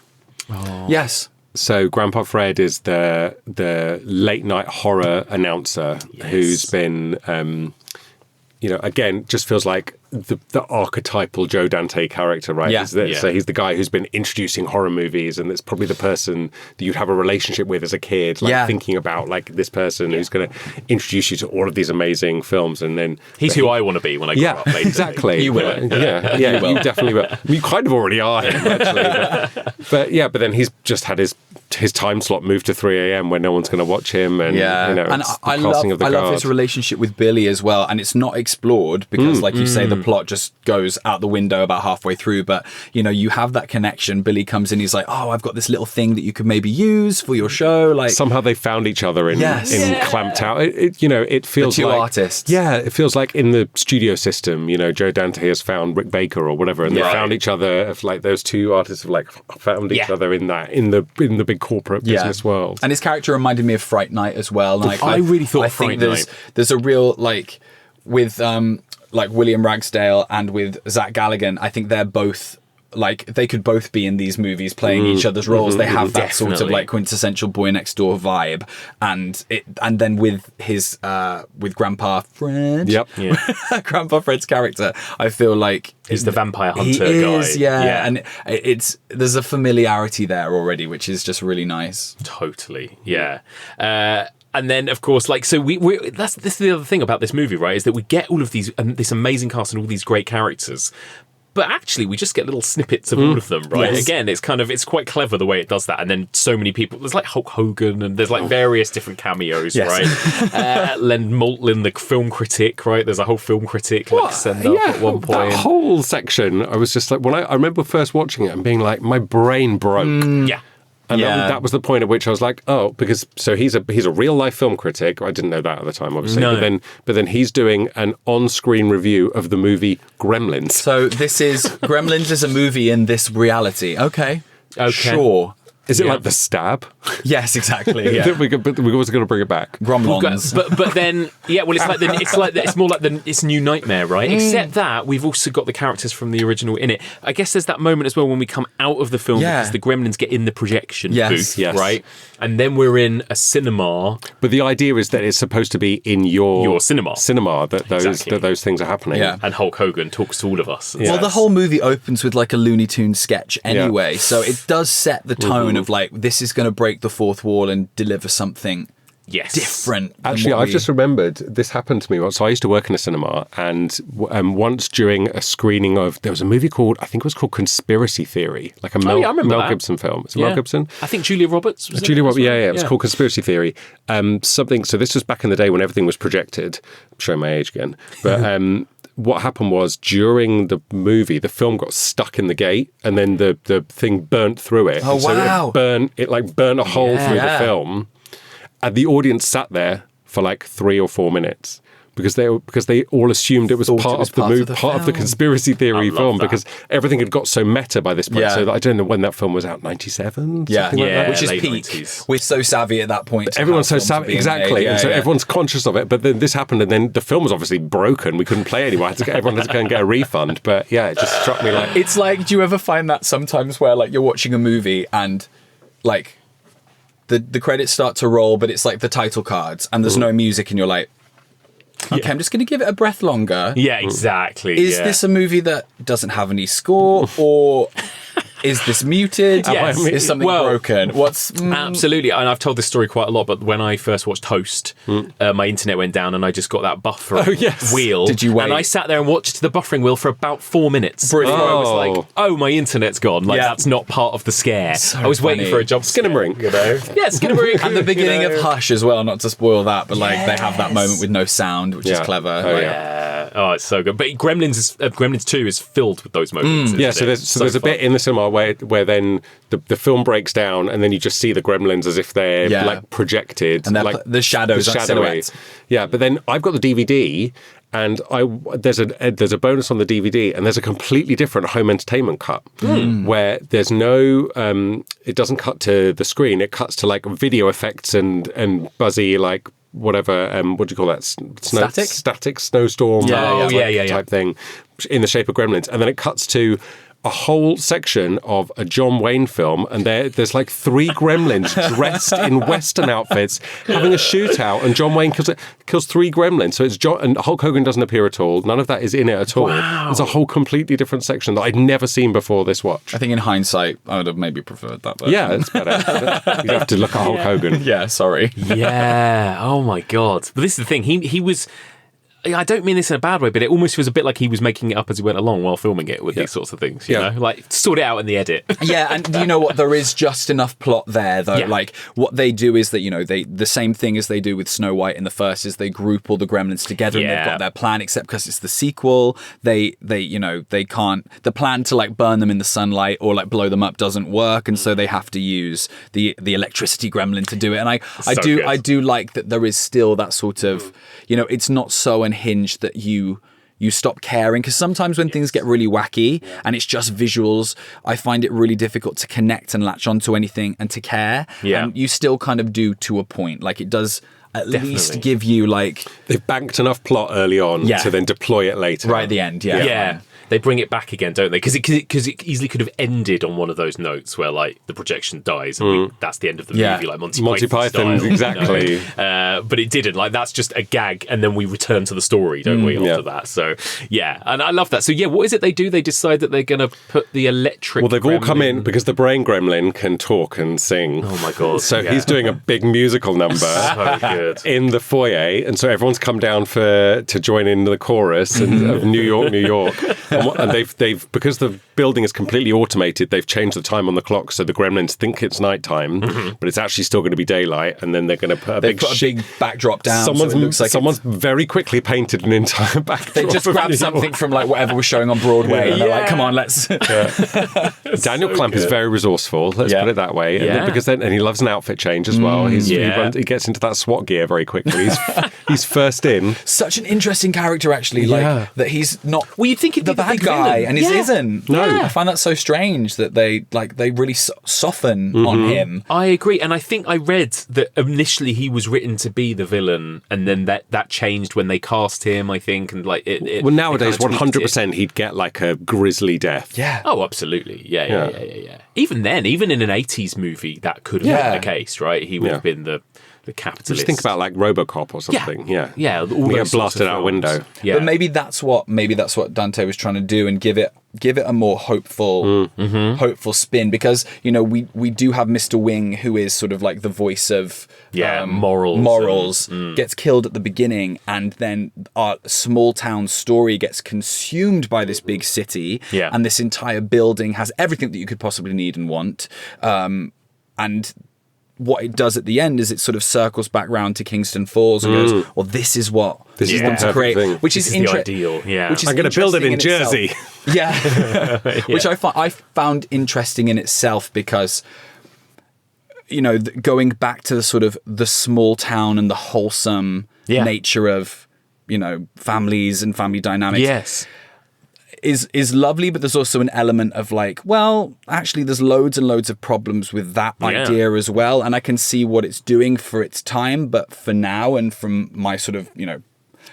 Yes. So Grandpa Fred is the late night horror announcer who's been, again, just feels like the archetypal Joe Dante character, right? Yeah. So he's the guy who's been introducing horror movies, and it's probably the person that you'd have a relationship with as a kid, thinking about like this person who's going to introduce you to all of these amazing films, and then he's who I want to be when I grow up. Basically. Exactly. You will. You definitely will. I mean, you kind of already are him, actually. But then he's just had his time slot moved to 3 a.m. when no one's going to watch him, and and I love his relationship with Billy as well, and it's not explored because, like you say, the plot just goes out the window about halfway through. But you have that connection. Billy comes in, he's like, "Oh, I've got this little thing that you could maybe use for your show." Like somehow they found each other in Clamped Out. It feels the two like artists. Yeah, it feels like in the studio system. Joe Dante has found Rick Baker or whatever, and they found each other. Like those two artists have like found each other in the big corporate business world. And his character reminded me of Fright Night as well. Like I really thought I Fright think Night. There's a real like with like William Ragsdale and with Zach Galligan. I think they're both like they could both be in these movies playing each other's roles. They have that sort of like quintessential boy next door vibe, and then with his with Grandpa Fred. Yep. Grandpa Fred's character, I feel like He's the vampire hunter he guy. is, and there's a familiarity there already, which is just really nice. Totally, yeah. And then, of course, like this is the other thing about this movie, right? Is that we get all of these this amazing cast and all these great characters, but actually we just get little snippets of all of them, right? Yes. Again, it's quite clever the way it does that. And then so many people. There's like Hulk Hogan, and there's like various different cameos, right? Len Maltlin, the film critic, right? There's a whole film critic like send up at one point. That whole section, I was just like, when I remember first watching it and being like, my brain broke. Yeah. And that was the point at which I was like, oh, because he's a real life film critic. I didn't know that at the time, obviously. No. But then he's doing an on-screen review of the movie Gremlins. So this is Gremlins is a movie in this reality. Okay. Sure. Is it like The Stab? Yes, exactly. Yeah. But we're always going to bring it back. Gremlins. But then it's more like it's New Nightmare, right? Except that we've also got the characters from the original in it. I guess there's that moment as well when we come out of the film because the Gremlins get in the projection booth, right? And then we're in a cinema. But the idea is that it's supposed to be in your cinema that those things are happening. Yeah. And Hulk Hogan talks to all of us. Well, the whole movie opens with like a Looney Tunes sketch anyway, so it does set the tone of like this is going to break the fourth wall and deliver something different. Actually, I've just remembered this happened to me once. So I used to work in a cinema, and once during a screening there was a movie called, I think it was called Conspiracy Theory, like a Mel Gibson film. Is it Mel Gibson? I think Julia Roberts was Julia Roberts, it was called Conspiracy Theory. So this was back in the day when everything was projected. I'm showing my age again. But what happened was during the movie, the film got stuck in the gate, and then the thing burnt through it. Oh, and so wow. it burnt a hole through the film. And the audience sat there for like 3 or 4 minutes because they all assumed it was part of the movie, part of the conspiracy theory film, because everything had got so meta by this point. Yeah. So that I don't know when that film was out, 97? Yeah, Something like that? Which is late peak. 90s. We're so savvy at that point. Everyone's so savvy, exactly. Yeah, and so everyone's conscious of it. But then this happened, and then the film was obviously broken. We couldn't play it anymore. Everyone had to go and get a refund. But yeah, it just struck me like... It's like, do you ever find that sometimes where like you're watching a movie and like the credits start to roll, but it's like the title cards and there's no music and you're like, okay, I'm just going to give it a breath longer. Yeah, exactly. Is this a movie that doesn't have any score, or Is this muted? Yes. Is something broken? What's Absolutely, and I've told this story quite a lot, but when I first watched Host, my internet went down and I just got that buffering wheel. Did you wait? And I sat there and watched the buffering wheel for about 4 minutes. Brilliant. Before I was like, oh, my internet's gone. Like, Yeah. that's not part of the scare. So I was waiting funny. for a jump scare, Ring. you know? Yeah, Skinnamarink. And the beginning of Hush as well, not to spoil that, but like they have that moment with no sound, which is Yeah. clever. Oh, Like, Yeah. Oh, it's so good. But Gremlins 2 is filled with those moments. Yeah, isn't so it? there's a fun. bit in the cinema where then the film breaks down and then you just see the Gremlins as if they're Yeah. like projected, And they're like the shadows, like shadowy. silhouettes. Yeah, but then I've got the DVD. And there's a bonus on the DVD, and there's a completely different home entertainment cut where there's no it doesn't cut to the screen. It cuts to like video effects and buzzy like whatever what do you call that static snowstorm type thing in the shape of Gremlins, and then it cuts to a whole section of a John Wayne film, and there's like 3 gremlins dressed in Western outfits having a shootout, and John Wayne kills 3 gremlins. So it's John, and Hulk Hogan doesn't appear at all. None of that is in it at all. Wow. There's a whole completely different section that I'd never seen before this watch. I think in hindsight, I would have maybe preferred that. But Yeah, it's better. You have to look at Hulk Hogan. yeah, sorry. Yeah. Oh my God. But this is the thing. He was. I don't mean this in a bad way, but it almost was a bit like he was making it up as he went along while filming it with these sorts of things. You know, like sort it out in the edit. Yeah, and you know what? There is just enough plot there, though. Yeah. Like what they do is that the same thing as they do with Snow White in the first is they group all the gremlins together and they've got their plan. Except because it's the sequel, they can't. The plan to like burn them in the sunlight or like blow them up doesn't work, and so they have to use the electricity gremlin to do it. And I do like that there is still that sort of it's not so unhinged that you stop caring, because sometimes when things get really wacky and it's just visuals, I find it really difficult to connect and latch onto anything and to care. Yeah. And you still kind of do to a point. Like it does at least give you like They've banked enough plot early on to then deploy it later. right at the end. Yeah. Yeah. They bring it back again, don't they? Because it easily could have ended on one of those notes where like the projection dies and that's the end of the movie, like Monty Python style, exactly. But it didn't. Like that's just a gag, and then we return to the story, don't we? After that, so yeah, and I love that. So yeah, what is it they do? They decide that they're going to put the electric. Well, they've all come in because the brain gremlin can talk and sing. Oh my God! So he's doing a big musical number So good. in the foyer, and so everyone's come down to join in the chorus of New York, New York. And they've because the building is completely automated, they've changed the time on the clock so the gremlins think it's nighttime, but it's actually still going to be daylight. And then they're going to put a big backdrop down. Someone's very quickly painted an entire backdrop. They just grabbed something from like whatever was showing on Broadway, and they're like, "Come on, let's." Daniel Clamp is very resourceful. Let's put it that way. Yeah. And he loves an outfit change as well. He gets into that SWAT gear very quickly. He's first in. Such an interesting character, actually. Like that he's not. Well, you'd think he'd the be the bad big guy, villain. and he isn't. No. I find that so strange that they really soften on him. I agree, and I think I read that initially he was written to be the villain, and then that changed when they cast him. I think, and like it. Well, nowadays, it kind of tweaked 100% he'd get like a grisly death. Yeah. Oh, absolutely. Yeah. Even then, even in an 80s movie, that could have been the case, right? He would have been the capitalist. Just think about like RoboCop or something. Yeah. all We those get sorts blasted of out a films. window. Yeah. But maybe that's what Dante was trying to do, and give it a more hopeful spin, because we do have Mr. Wing, who is sort of like the voice of morals gets killed at the beginning, and then our small town story gets consumed by this big city, and this entire building has everything that you could possibly need and want, and what it does at the end is it sort of circles back round to Kingston Falls and goes, well, this is what This is the want to perfect create, thing. which This is is the ideal, yeah. Which is I'm going to build it in interesting Jersey. itself. Yeah, which I found interesting in itself, because going back to the sort of the small town and the wholesome nature of families and family dynamics. Yes. Is lovely, but there's also an element of like, well, actually there's loads and loads of problems with that idea as well, and I can see what it's doing for its time, but for now, and from my sort of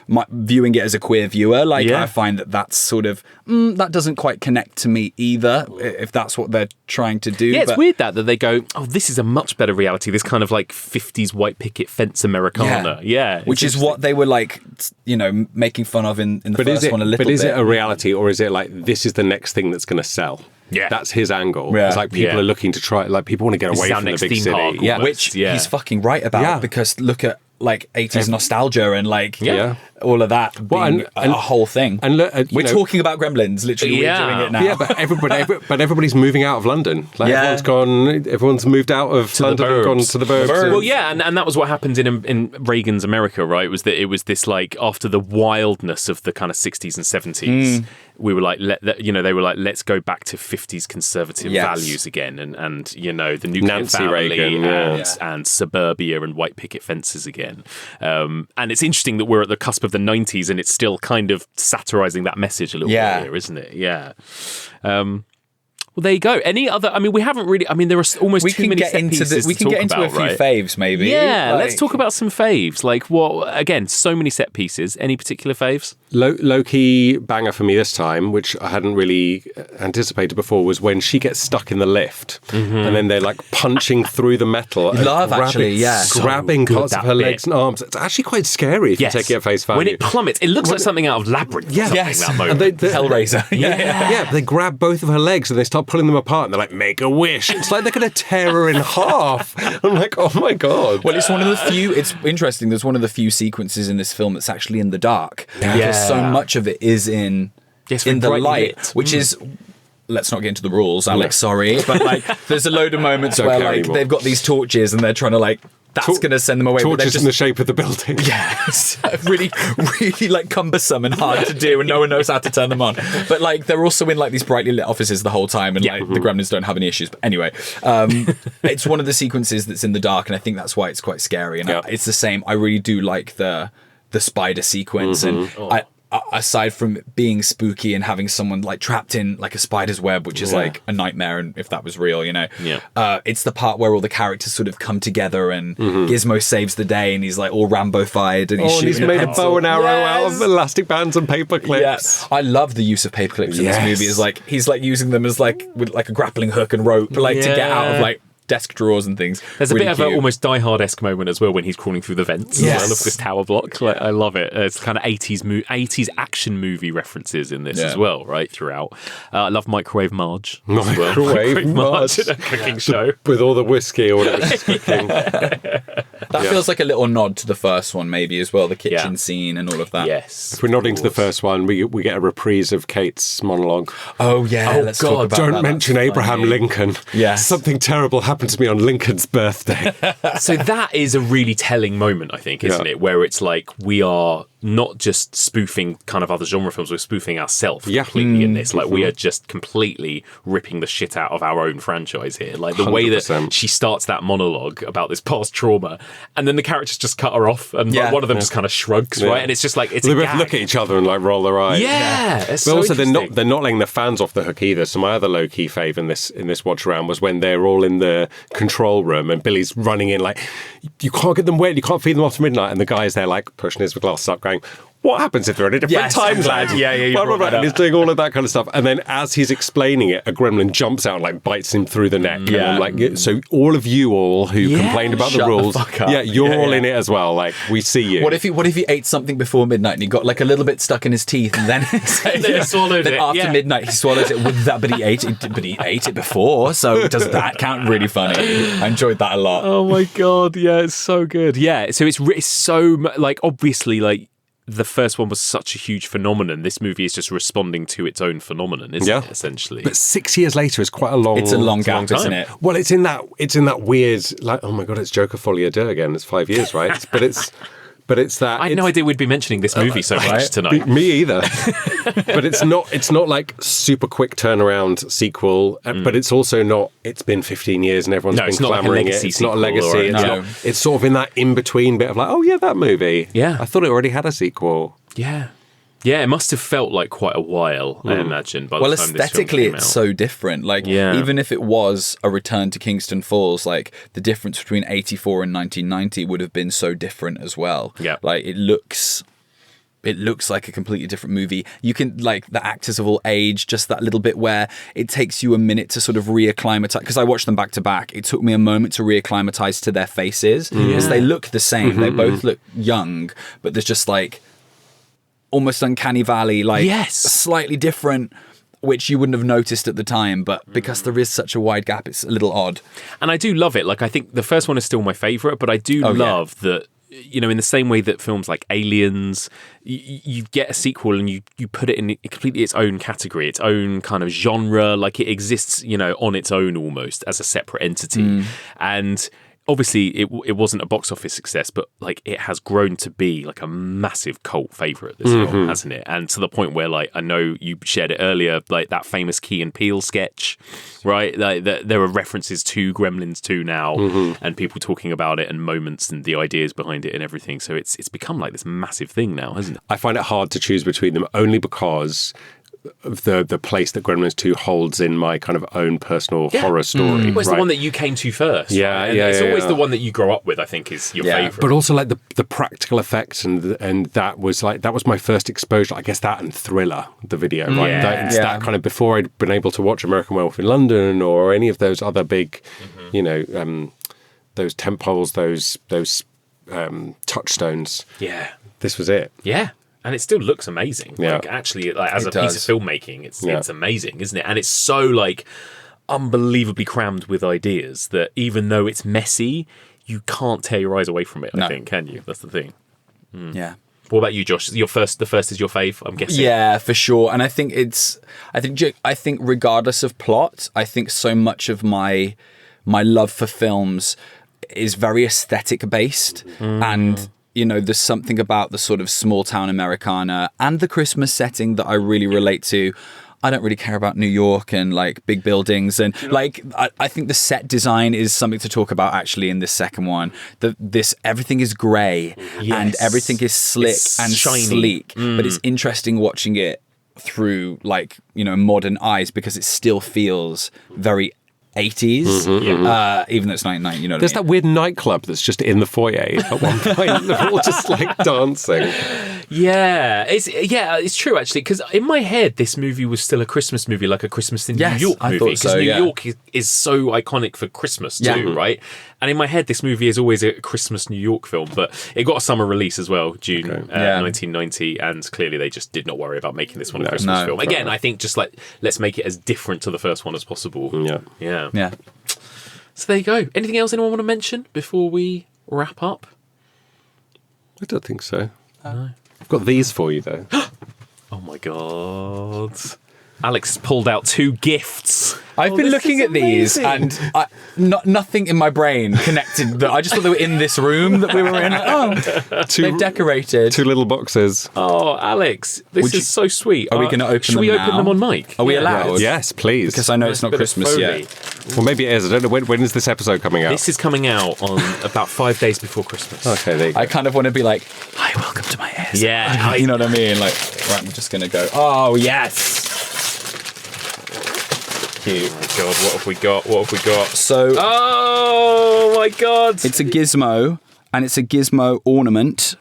my viewing it as a queer viewer, like I find that's sort of that doesn't quite connect to me either, if that's what they're trying to do. Yeah, it's weird that they go, oh, this is a much better reality, this kind of like 50s white picket fence Americana. Yeah. Which is what they were like, making fun of in the first one a little bit. But is it a reality, or is it like, this is the next thing that's going to sell? Yeah. That's his angle. Yeah. It's like people Yeah. are looking to try, like people want to get This away is our from the next big theme city. park Yeah. almost. Which Yeah. he's fucking right about, Yeah. because look at like 80s nostalgia and like Yeah. all of that being and- a whole thing. and look, you we're know- talking about Gremlins, literally. Yeah. We're doing it now. Yeah, but everybody's moving out of London. Like Yeah. everyone's moved out of London and gone burbs. to the burbs. Well, yeah, and that was what happened in Reagan's America, right? Was that it was this like after the wildness of the kind of 60s and 70s, we were like, they were like, let's go back to 50s conservative Yes. values again, and the nuclear Nancy family Reagan, and suburbia and white picket fences again. And it's interesting that we're at the cusp of the 90s and it's still kind of satirizing that message a little bit here, isn't it? Yeah. Well, there you go. Any other? I mean, we haven't really. I mean, there are almost too many set pieces we to can talk get into about, a few right? faves, maybe. Yeah, Like- let's talk about some faves. Like, what? Again, so many set pieces. Any particular faves? Low-key banger for me this time, which I hadn't really anticipated before, was when she gets stuck in the lift and then they're like punching through the metal. and Love, actually, yeah. Grabbing So good, parts of that her bit. legs and arms. It's actually quite scary if you take it at face value. When it plummets, it looks like something out of Labyrinth. Yeah. Yes. That moment. And they- Hellraiser. Yeah, they grab both of her legs and they start pulling them apart and they're like, make a wish. It's like they're going to tear her in half. I'm like, oh my God. Well, it's one of the few. It's interesting. There's one of the few sequences in this film that's actually in the dark. Because so much of it is in Yes, the brightly light, lit. which is. Let's not get into the rules, Alex. Sorry, but like, the's a load of moments Don't where care like anymore. they've got these torches and they're trying to like. That's going to send them away. but they're Torches just, in the shape of the building. Yes, really, really like cumbersome and hard to do, and no one knows how to turn them on. But like, they're also in like these brightly lit offices the whole time, and like the Gremlins don't have any issues. But anyway, it's one of the sequences that's in the dark, and I think that's why it's quite scary. And it's the same. I really do like the spider sequence, and aside from it being spooky and having someone like trapped in like a spider's web, which is like a nightmare, and if that was real, it's the part where all the characters sort of come together and Gizmo saves the day and he's like all Rambo-fied and he's shooting he's made a pencil. bow and arrow out of Yes. elastic bands and paper clips. Yes, I love the use of paper clips in this Yes. movie. Is like he's like using them as like with like a grappling hook and rope, like to get out of like desk drawers and things. There's a Really bit of an cute. almost Die Hard-esque moment as well when he's crawling through the vents as well of this tower block. Like, I love it. It's kind of 80s action movie references in this as well, right, throughout. I love Microwave Marge as well. Microwave Marge. in a cooking show. With all the whiskey or whatever she's cooking. That feels like a little nod to the first one, maybe as well. The kitchen Yeah. scene and all of that. Yes. If we're nodding to the first one, we get a reprise of Kate's monologue. Oh yeah. Let's God, talk about Don't that. mention That's Abraham funny. Lincoln. Yes. Something terrible happened to me on Lincoln's birthday. So that is a really telling moment, I think, isn't Yeah. it? Where it's like we are not just spoofing kind of other genre films, we're spoofing ourselves completely in this. Like we are just completely ripping the shit out of our own franchise here. Like the way that 100%. she starts that monologue about this past trauma, and then the characters just cut her off, and like, one of them just kind of shrugs, right? And it's just like it's They a both gag. look at each other and like roll their eyes. Yeah, it's But so also they're interesting. not letting the fans off the hook either. So my other low key fave in this watch around was when they're all in the control room and Billy's running in like, you can't get them wet, you can't feed them after midnight, and the guy's there like pushing his glasses up, going, what happens if they're in a different Yes, time exactly. zone? Yeah, you Blah, blah, brought blah. that And he's doing all of that kind of stuff. And then as he's explaining it, a gremlin jumps out and like bites him through the neck. And I'm like, so all of you all who complained about the shut the rules, fuck up. you're all in it as well. Like we see you. What if he ate something before midnight and he got like a little bit stuck in his teeth and then Then he swallowed then it, after yeah. midnight he swallows it with that, but he ate it before, so does that count? Really funny. I enjoyed that a lot. Oh my god, yeah, it's so good. Yeah, so it's so like obviously like the first one was such a huge phenomenon. This movie is just responding to its own phenomenon, isn't it? Essentially, But 6 years later is quite a long. It's a long gap, time. isn't it? Well, it's in that weird like, oh my god, it's Joker Folie à Deux again. It's 5 years, right? but it's that. I had no idea we'd be mentioning this movie so much tonight. Me either. But it's not like super quick turnaround sequel. But it's also not. It's been 15 years and everyone's No, been it's not like a clamoring legacy it. It's not a sequel legacy. or- It's No. not. It's sort of in that in between bit of like, oh yeah, that movie. Yeah. I thought it already had a sequel. Yeah. Yeah, it must have felt like quite a while, I imagine, by the Well, time this film aesthetically, came it's out. so different. Like, Yeah. even if it was a return to Kingston Falls, like the difference between 84 and 1990 would have been so different as well. Yeah. Like it looks like a completely different movie. You can, like, the actors have all aged just that little bit where it takes you a minute to sort of reacclimatize. Because I watched them back to back. It took me a moment to reacclimatize to their faces because they look the same. They both look young, but there's just like almost uncanny valley, like Yes. slightly different which you wouldn't have noticed at the time, but because there is such a wide gap, it's a little odd. And I do love it. Like, I think the first one is still my favourite, but I do love that, you know, in the same way that films like Aliens, you get a sequel and you put it in completely its own category, its own kind of genre, like it exists, you know, on its own almost as a separate entity. And obviously it wasn't a box office success, but like it has grown to be like a massive cult favourite, this film, hasn't it? And to the point where, like, I know you shared it earlier, like that famous Key and Peele sketch, right? Like there are references to Gremlins 2 now, and people talking about it and moments and the ideas behind it and everything. So it's become like this massive thing now, hasn't it? I find it hard to choose between them only because of the place that Gremlins 2 holds in my kind of own personal horror story. Well, it's the one that you came to first. Yeah, right? And it's always the one that you grow up with, I think, is your favourite. But also like the practical effects and that was my first exposure. I guess that and Thriller, the video, right? Yeah. That kind of before I'd been able to watch American Werewolf in London or any of those other big, you know, those tentpoles, those touchstones. Yeah. This was it. Yeah. And it still looks amazing. Yeah. Like, actually, like, as It a piece does. of filmmaking, it's amazing, isn't it? And it's so, like, unbelievably crammed with ideas that even though it's messy, you can't tear your eyes away from it, I think, can you? That's the thing. Yeah. What about you, Josh? The first is your fave, I'm guessing. Yeah, for sure. And I think regardless of plot, I think so much of my love for films is very aesthetic based. And, you know, there's something about the sort of small town Americana and the Christmas setting that I really relate to. I don't really care about New York and like big buildings, and like I think the set design is something to talk about actually in this second one. Everything is grey and everything is slick It's and shiny. sleek, but it's interesting watching it through, like, you know, modern eyes because it still feels very 80s, even though it's 1990, you know what There's I mean? that weird nightclub that's just in the foyer at one point. They're all just like dancing. Yeah, it's true actually, because in my head this movie was still a Christmas movie, like a Christmas in Yes, New York I movie, thought because so, New yeah. York is so iconic for Christmas too, right? And in my head this movie is always a Christmas New York film, but it got a summer release as well, June 1990, and clearly they just did not worry about making this one a Christmas film. Again, I think just like, let's make it as different to the first one as possible. Yeah. So there you go. Anything else anyone want to mention before we wrap up? I don't think so. I've got these for you though. Oh my god. Alex pulled out 2 gifts. I've been looking at these and nothing in my brain connected. I just thought they were in this room that we were in. Oh, they've decorated. 2 little boxes. Oh, Alex, this is so sweet. Are we going to open Should them we now? open them on mic? Are we allowed? Yes, please. Because I know it's not Bit of Christmas Foley. yet. Well, maybe it is. I don't know. When is this episode coming out? This is coming out on about 5 days before Christmas. Okay, there you go. I kind of want to be like, hi, welcome to my ASMR. Yeah. You know what I mean? Like, right, I'm just going to go, oh, yes. Cute. Oh my god, what have we got? What have we got? So, Oh my god. it's a gizmo, and it's a gizmo ornament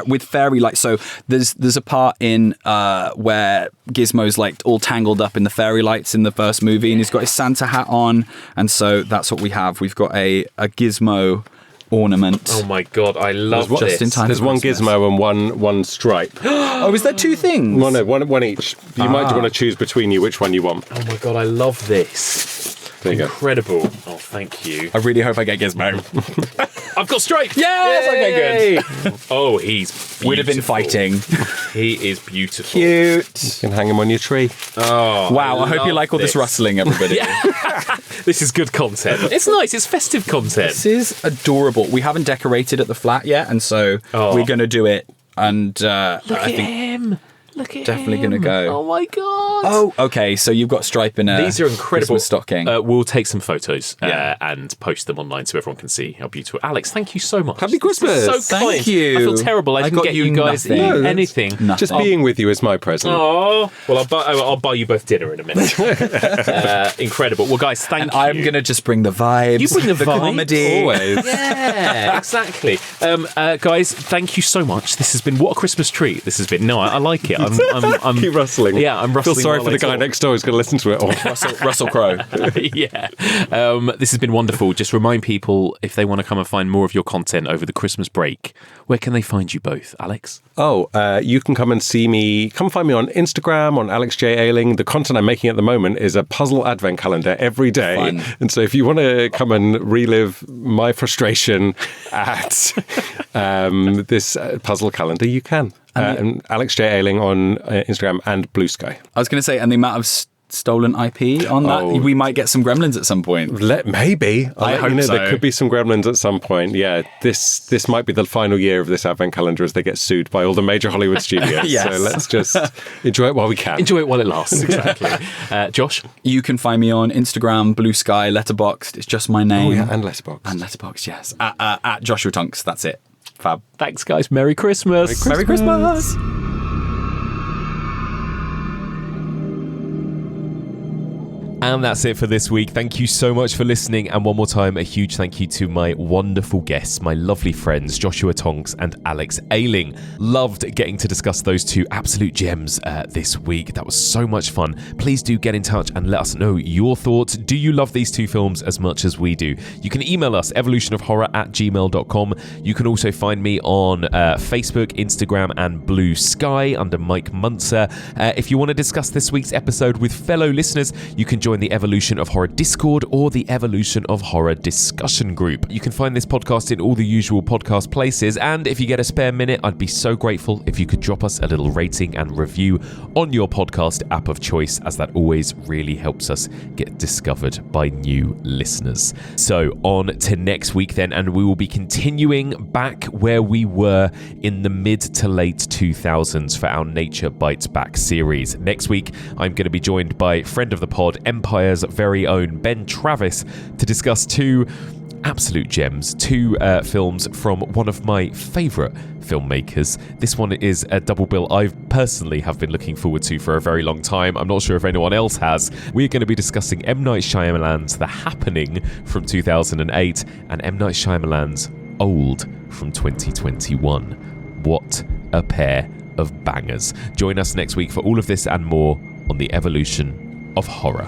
with fairy lights. So there's a part in where Gizmo's like all tangled up in the fairy lights in the first movie, and he's got his Santa hat on, and so that's what we have. We've got a Gizmo ornament. Oh my god, I love Just this. in time. There's one Christmas. gizmo and one stripe. Oh, is there 2 things? Well, no, one each. You might want to choose between you which one you want. Oh my god, I love this. There you go. Incredible. Oh, thank you. I really hope I get Gizmo. I've got Stripe. Yes, okay, good. Oh, he's beautiful. Would have been fighting. He is beautiful. Cute. You can hang them on your tree. Oh, Wow, I hope you like all this rustling, everybody. This is good content. It's nice. It's festive content. This is adorable. We haven't decorated at the flat yet, and so we're going to do it. And I think him. Look at definitely him. going to go. Oh my god. Oh, okay. So you've got Stripe in a These are incredible. Christmas stocking. We'll take some photos and post them online so everyone can see how beautiful. Alex, thank you so much. Happy Christmas. This is so Thank kind. you. I feel terrible. I didn't got get you you guys nothing. No, anything. Nothing. Just being with you is my present. Oh, well, I'll buy you both dinner in a minute. Incredible. Well, guys, thank And you. I'm going to just bring the vibes. You bring the vibe. comedy. Always. Yeah, exactly. Guys, thank you so much. This has been what a Christmas treat. This has been. No, I like it. I'm Keep rustling. Yeah, I'm rustling. Feel sorry while for I the guy talk. next door who's going to listen to it all. Russell Crowe. Yeah. This has been wonderful. Just remind people, if they want to come and find more of your content over the Christmas break, where can they find you both, Alex? You can come and see me. Come find me on Instagram, on Alex J. Ayling. The content I'm making at the moment is a puzzle advent calendar every day. Fun. And so if you want to come and relive my frustration at this puzzle calendar, you can. And Alex J. Ayling on Instagram and Blue Sky. I was going to say, and the amount of stolen IP on that, we might get some Gremlins at some point. Maybe. I hope so. There could be some Gremlins at some point. Yeah, this might be the final year of this advent calendar as they get sued by all the major Hollywood studios. Yes. So let's just enjoy it while we can. Enjoy it while it lasts. Exactly. Josh? You can find me on Instagram, Blue Sky, Letterboxd. It's just my name. Oh, yeah, and Letterboxd. And Letterboxd, yes. At Joshua Tonks. That's it. Fab. Thanks, guys. Merry Christmas. Merry Christmas. And that's it for this week. Thank you so much for listening. And one more time, a huge thank you to my wonderful guests, my lovely friends, Joshua Tonks and Alex Ayling. Loved getting to discuss those two absolute gems this week. That was so much fun. Please do get in touch and let us know your thoughts. Do you love these two films as much as we do? You can email us, evolutionofhorror@gmail.com. You can also find me on Facebook, Instagram, and Blue Sky under Mike Muncer. If you want to discuss this week's episode with fellow listeners, you can join the Evolution of Horror Discord or the Evolution of Horror discussion group. You can find this podcast in all the usual podcast places, and if you get a spare minute, I'd be so grateful if you could drop us a little rating and review on your podcast app of choice, as that always really helps us get discovered by new listeners. So on to next week then, and we will be continuing back where we were in the mid to late 2000s for our Nature Bites Back series. Next week, I'm going to be joined by friend of the pod, Empire's very own Ben Travis, to discuss two absolute gems, two films from one of my favourite filmmakers. This one is a double bill I personally have been looking forward to for a very long time. I'm not sure if anyone else has. We're going to be discussing M. Night Shyamalan's The Happening from 2008 and M. Night Shyamalan's Old from 2021. What a pair of bangers. Join us next week for all of this and more on the Evolution of Horror.